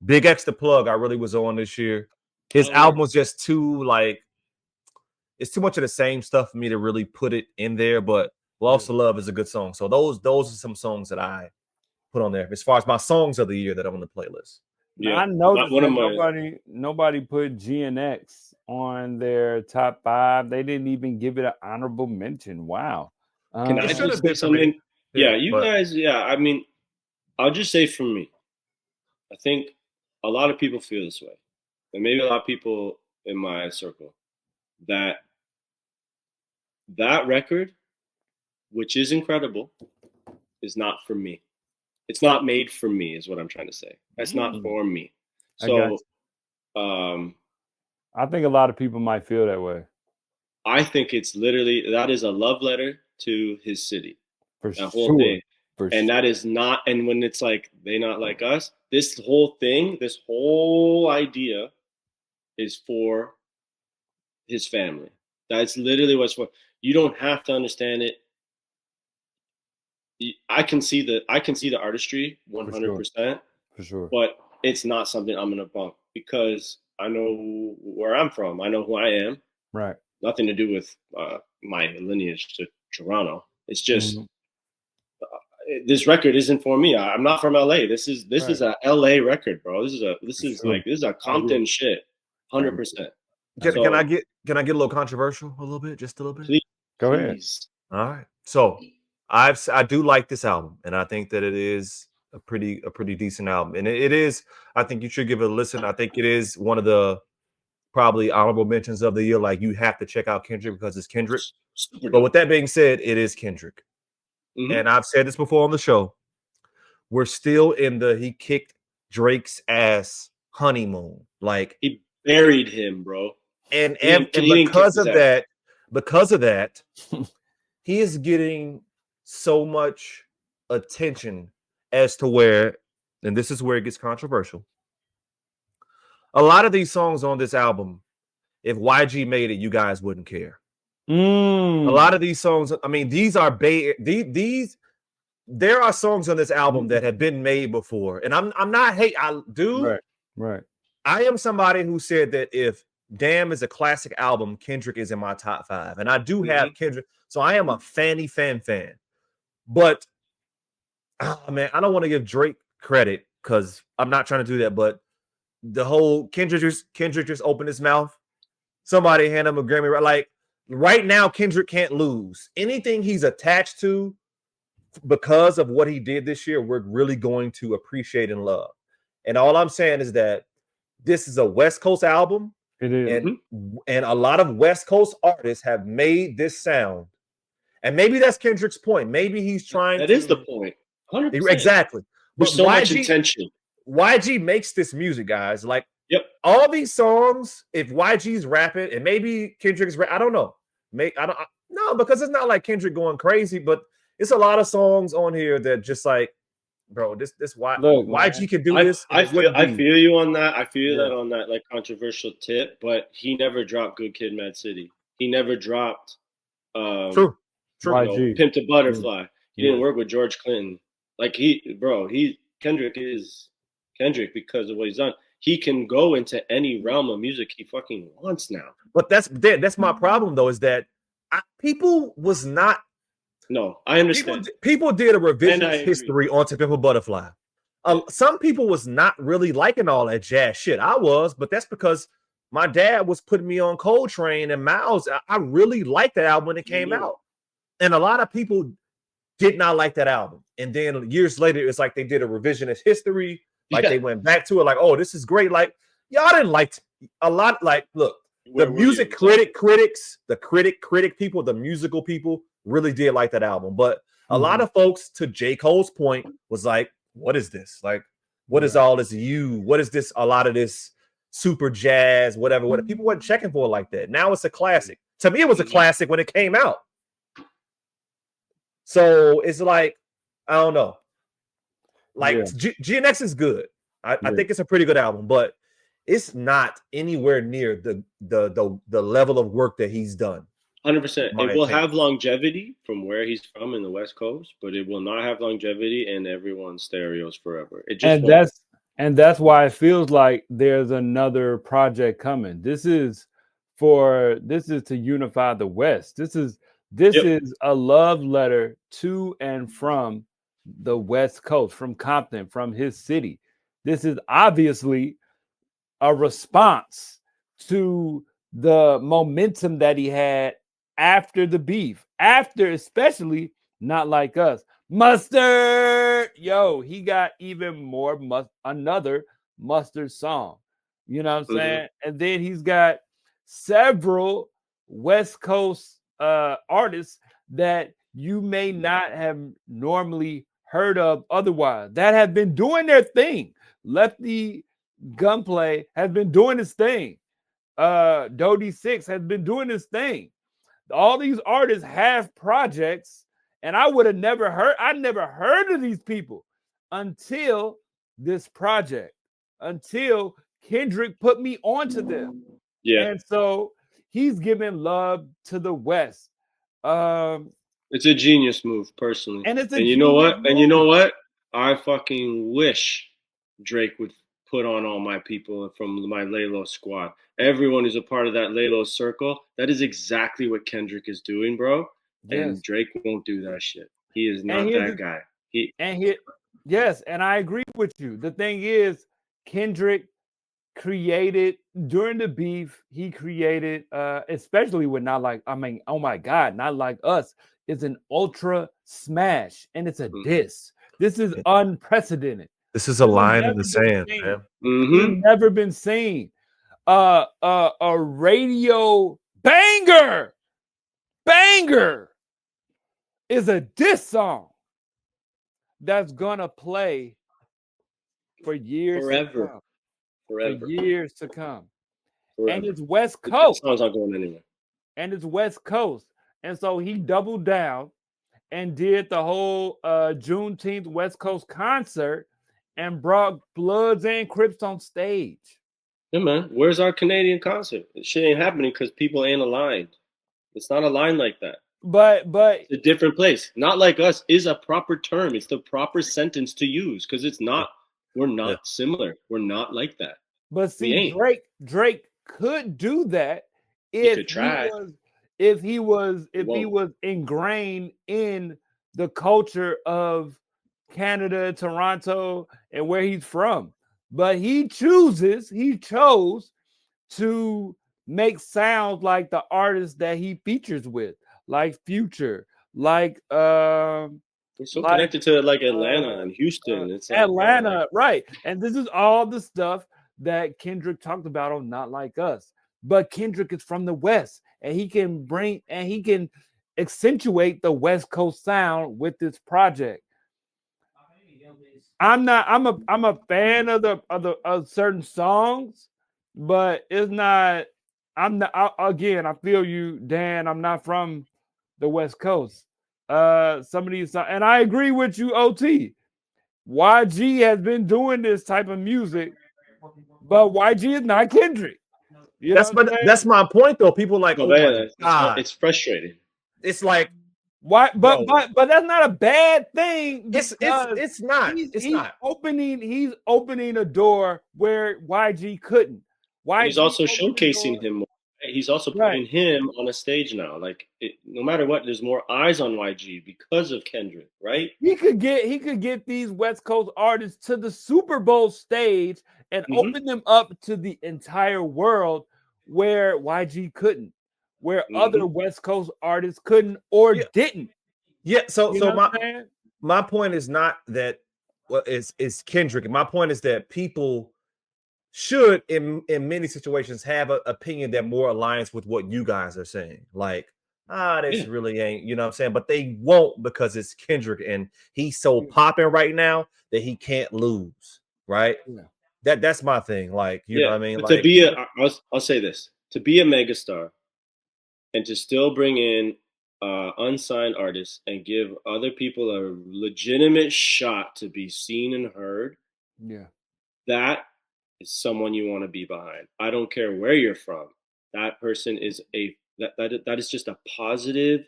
Speaker 1: Big X the Plug, I really was on this year. His album was just too like, it's too much of the same stuff for me to really put it in there. But Lost to Love is a good song. So those are some songs that I put on there as far as my songs of the year that I'm on the playlist.
Speaker 3: Yeah, I noticed that nobody put GNX on their top 5. They didn't even give it an honorable mention. Wow.
Speaker 2: Can I just say something? Yeah, you guys. Yeah, I mean, I'll just say for me, I think a lot of people feel this way, and maybe a lot of people in my circle, that record, which is incredible, is not for me. It's not made for me, is what I'm trying to say. That's not for me. So,
Speaker 3: I think a lot of people might feel that way.
Speaker 2: I think it's literally, that is a love letter to his city.
Speaker 3: For
Speaker 2: that whole thing. And that is not, and when it's like, they not like us, this whole thing, this whole idea is for his family. That's literally what's for. You don't have to understand it. I can see the artistry 100%.
Speaker 3: For sure.
Speaker 2: But it's not something I'm gonna bump because I know where I'm from. I know who I am.
Speaker 3: Right.
Speaker 2: Nothing to do with my lineage to Toronto. It's just this record isn't for me. I'm not from LA. This is a LA record, bro. This is a Compton shit. 100%.
Speaker 1: Can I get a little controversial a little bit? Just a little bit?
Speaker 2: Please,
Speaker 3: go ahead.
Speaker 1: All right. So I do like this album, and I think that it is a pretty decent album. And it is, I think you should give it a listen. I think it is one of the probably honorable mentions of the year. Like, you have to check out Kendrick because it's Kendrick. But with that being said, it is Kendrick. And I've said this before on the show. We're still in the he kicked Drake's ass honeymoon. Like,
Speaker 2: he buried him, bro.
Speaker 1: And because of that, he is getting so much attention as to where, and this is where it gets controversial. A lot of these songs on this album, if YG made it, you guys wouldn't care. A lot of these songs, I mean, these are there are songs on this album that have been made before, and I'm not
Speaker 3: right.
Speaker 1: I am somebody who said that if Damn is a classic album, Kendrick is in my top 5, and I do have Kendrick, so I am a fan. But man, I don't want to give Drake credit because I'm not trying to do that. But the whole Kendrick just opened his mouth. Somebody hand him a Grammy. Like, right now, Kendrick can't lose. Anything he's attached to because of what he did this year, we're really going to appreciate and love. And all I'm saying is that this is a West Coast album.
Speaker 3: It is.
Speaker 1: And a lot of West Coast artists have made this sound. And maybe that's Kendrick's point. Maybe he's trying
Speaker 2: That is the point. 100%.
Speaker 1: Exactly.
Speaker 2: There's so much attention.
Speaker 1: YG makes this music, guys. Like, all these songs, if YG's rapping, and maybe Kendrick's I don't know. No, because it's not like Kendrick going crazy, but it's a lot of songs on here that just like, bro, YG can do this.
Speaker 2: I feel you on that. I feel that on that like controversial tip, but he never dropped Good Kid, Mad City. He never dropped
Speaker 1: True.
Speaker 2: Pimp to Butterfly. He didn't work with George Clinton. Like Kendrick is Kendrick because of what he's done. He can go into any realm of music he fucking wants now.
Speaker 1: But that's my problem though, is that people was not.
Speaker 2: No, I understand.
Speaker 1: People did a revisionist history on To Pimp a Butterfly. Some people was not really liking all that jazz shit. I was, but that's because my dad was putting me on Coltrane and Miles. I really liked that album when it came out. And a lot of people did not like that album. And then years later, it's like they did a revisionist history. Like they went back to it like, oh, this is great. Like, y'all didn't like a lot. Like, look, the music critics, the critic people, the musical people really did like that album. But a lot of folks, to J. Cole's point, was like, what is this? Like, What is all this what is this, a lot of this super jazz, whatever. People weren't checking for it like that. Now it's a classic. To me, it was a classic when it came out. So it's like, I don't know. Like GNX is good. I think it's a pretty good album, but it's not anywhere near the level of work that he's done.
Speaker 2: 100%. It will have longevity from where he's from in the West Coast, but it will not have longevity in everyone's stereos forever. It just
Speaker 3: that's why it feels like there's another project coming. This is to unify the West. This is a love letter to and from the West Coast, from Compton, from his city. This is obviously a response to the momentum that he had after the beef, after especially Not Like Us. Mustard, he got even more another Mustard song. You know what I'm saying? And then he's got several West Coast artists that you may not have normally heard of otherwise, that have been doing their thing. Lefty Gunplay has been doing his thing. Dodie Six has been doing his thing. All these artists have projects, and I never heard of these people until this project, until Kendrick put me onto them.
Speaker 2: Yeah.
Speaker 3: And so he's giving love to the West.
Speaker 2: It's a genius move, personally.
Speaker 3: And
Speaker 2: you know what? Move. And you know what? I fucking wish Drake would put on all my people from my Laylow squad. Everyone who's a part of that Laylow circle. That is exactly what Kendrick is doing, bro. Yes. And Drake won't do that shit. He is not that guy.
Speaker 3: Yes, and I agree with you. The thing is, Kendrick created during the beef, he created especially with Not Like, oh my God, Not Like Us is an ultra smash, and it's a diss. This is unprecedented.
Speaker 1: This is a line in the sand, man.
Speaker 3: It's never been seen. A radio banger is a diss song that's gonna play for years
Speaker 2: forever.
Speaker 3: For years to come.
Speaker 2: Forever.
Speaker 3: And it's West Coast.
Speaker 2: The song's not going anywhere.
Speaker 3: And it's West Coast. And so he doubled down and did the whole Juneteenth West Coast concert and brought Bloods and Crips on stage.
Speaker 2: Yeah, man. Where's our Canadian concert? It shit ain't happening because people ain't aligned. It's not aligned like that.
Speaker 3: But
Speaker 2: it's a different place. Not Like Us is a proper term. It's the proper sentence to use because it's not. We're not similar. We're not like that.
Speaker 3: But see, Drake could do that if he was ingrained in the culture of Canada, Toronto, and where he's from. But he chose to make sounds like the artists that he features with, like Future, like
Speaker 2: it's so connected to like Atlanta and Houston. It's like,
Speaker 3: Atlanta, right? And this is all the stuff that Kendrick talked about on Not Like Us. But Kendrick is from the West, and he can accentuate the West Coast sound with this project. I'm a fan of certain songs, but it's not. Again, I feel you, Dan. I'm not from the West Coast. Some of these songs, and I agree with you, OT. YG has been doing this type of music, but YG is not Kendrick.
Speaker 1: That's my point, though. People like,
Speaker 2: it's frustrating.
Speaker 1: It's like,
Speaker 3: why? But that's not a bad thing.
Speaker 1: It's not. He's not
Speaker 3: opening a door where YG couldn't.
Speaker 2: He's also showcasing him more. He's also putting him on a stage now. Like, no matter what, there's more eyes on YG because of Kendrick, right?
Speaker 3: He could get these West Coast artists to the Super Bowl stage and open them up to the entire world where YG couldn't, where other West Coast artists couldn't or didn't.
Speaker 1: Yeah. So my point is not that it's Kendrick. My point is that people should in many situations have an opinion that more aligns with what you guys are saying. Like, this really ain't, you know what I'm saying? But they won't, because it's Kendrick and he's so popping right now that he can't lose. right?
Speaker 3: Yeah.
Speaker 1: That's my thing. Like, you know what I mean?
Speaker 2: But
Speaker 1: Like,
Speaker 2: to be I'll say this: to be a megastar, and to still bring in unsigned artists and give other people a legitimate shot to be seen and heard.
Speaker 3: Yeah.
Speaker 2: That is someone you want to be behind. I don't care where you're from. That person is that is just a positive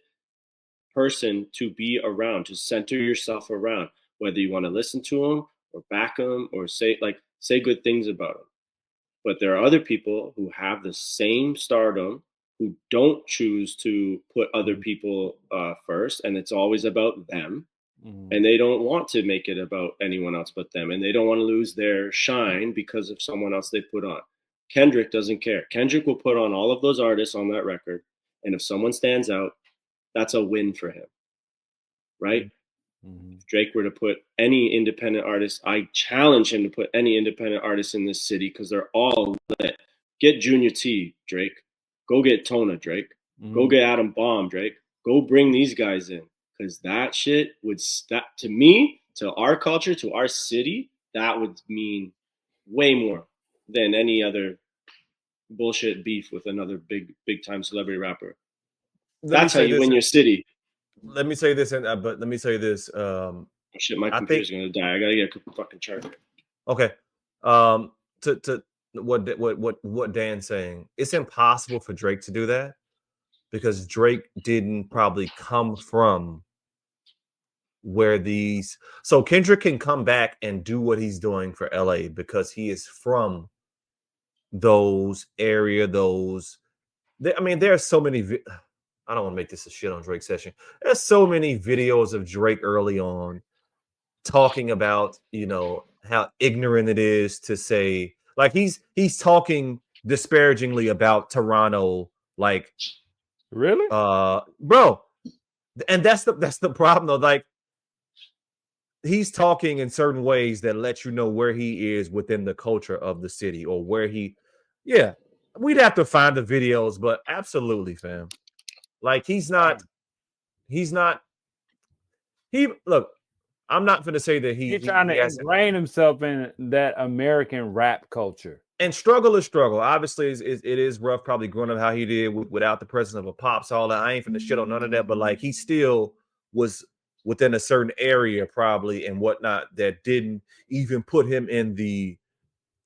Speaker 2: person to be around, to center yourself around, whether you want to listen to them or back them or say good things about them. But there are other people who have the same stardom who don't choose to put other people first, and it's always about them. And they don't want to make it about anyone else but them, and they don't want to lose their shine because of someone else they put on. Kendrick doesn't care. Kendrick will put on all of those artists on that record, and if someone stands out, that's a win for him, right? If Drake were to put any independent artist, I challenge him to put any independent artist in this city because they're all lit. Get Junior T, Drake. Go get Tona, Drake. Go get Adam Bomb, Drake. Go bring these guys in. Because that shit would, to me, to our culture, to our city, that would mean way more than any other bullshit beef with another big time celebrity rapper. That's how you win your city.
Speaker 1: Let me say this, but let me say this.
Speaker 2: Shit, my computer's gonna die. I gotta get a fucking charger.
Speaker 1: Okay. To what Dan's saying, it's impossible for Drake to do that because Drake didn't probably come from where these. So Kendrick can come back and do what he's doing for LA because he is from those area. I mean, there are so many. I don't want to make this a shit on Drake session. There's so many videos of Drake early on talking about, you know, how ignorant it is to say, like, he's talking disparagingly about Toronto, like,
Speaker 3: really,
Speaker 1: bro. And that's the problem, though. Like, he's talking in certain ways that let you know where he is within the culture of the city, or where yeah, we'd have to find the videos, but absolutely, fam. Like, look, I'm not going to say that
Speaker 3: he's trying to ingrain himself in that American rap culture.
Speaker 1: And struggle is struggle. Obviously, it is rough probably growing up how he did without the presence of a pops, all that. I ain't finna shit on none of that, but like, he still was within a certain area probably and whatnot that didn't even put him in the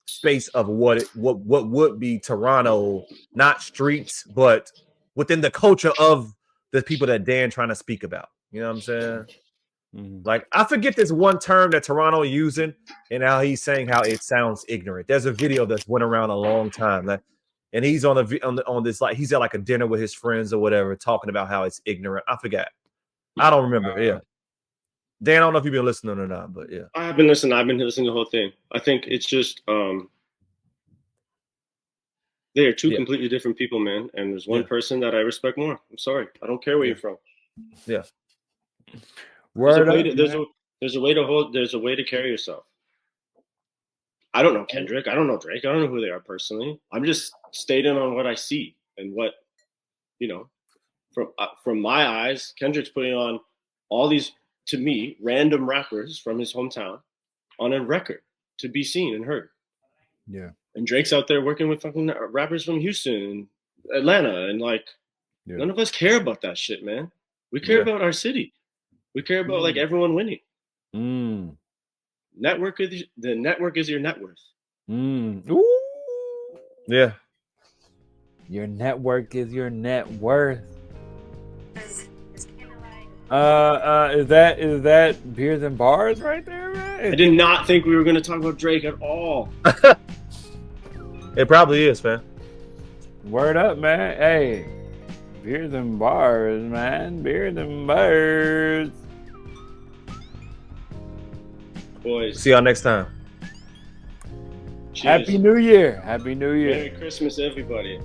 Speaker 1: space of what would be Toronto, not streets, but within the culture of the people that Dan trying to speak about. You know what I'm saying? Like, I forget this one term that Toronto using and how he's saying how it sounds ignorant. There's a video that's went around a long time, and he's on this, like, he's at like a dinner with his friends or whatever, talking about how it's ignorant. I forgot. I don't remember. Yeah. Dan, I don't know if you've been listening or not, but yeah.
Speaker 2: I've been listening. I've been listening to the whole thing. I think it's just they are two completely different people, man. And there's one person that I respect more. I'm sorry. I don't care where you're from.
Speaker 1: Yeah.
Speaker 2: There's a way to carry yourself. I don't know Kendrick. I don't know Drake. I don't know who they are personally. I'm just stating on what I see and what, you know, from my eyes, Kendrick's putting on all these, to me, random rappers from his hometown on a record to be seen and heard.
Speaker 3: Yeah.
Speaker 2: And Drake's out there working with fucking rappers from Houston and Atlanta, and like, none of us care about that shit, man. We care about our city. We care about like everyone winning. The network is your net worth.
Speaker 3: Ooh.
Speaker 1: Yeah.
Speaker 3: Your network is your net worth. Is that Beers and Bars right there, man?
Speaker 2: I did not think we were going to talk about Drake at all.
Speaker 1: It probably is, man.
Speaker 3: Word up, man. Hey, Beers and Bars, man. Beers and Bars.
Speaker 2: Boys.
Speaker 1: See y'all next time.
Speaker 2: Cheers.
Speaker 3: Happy New Year. Happy New Year.
Speaker 2: Merry Christmas, everybody.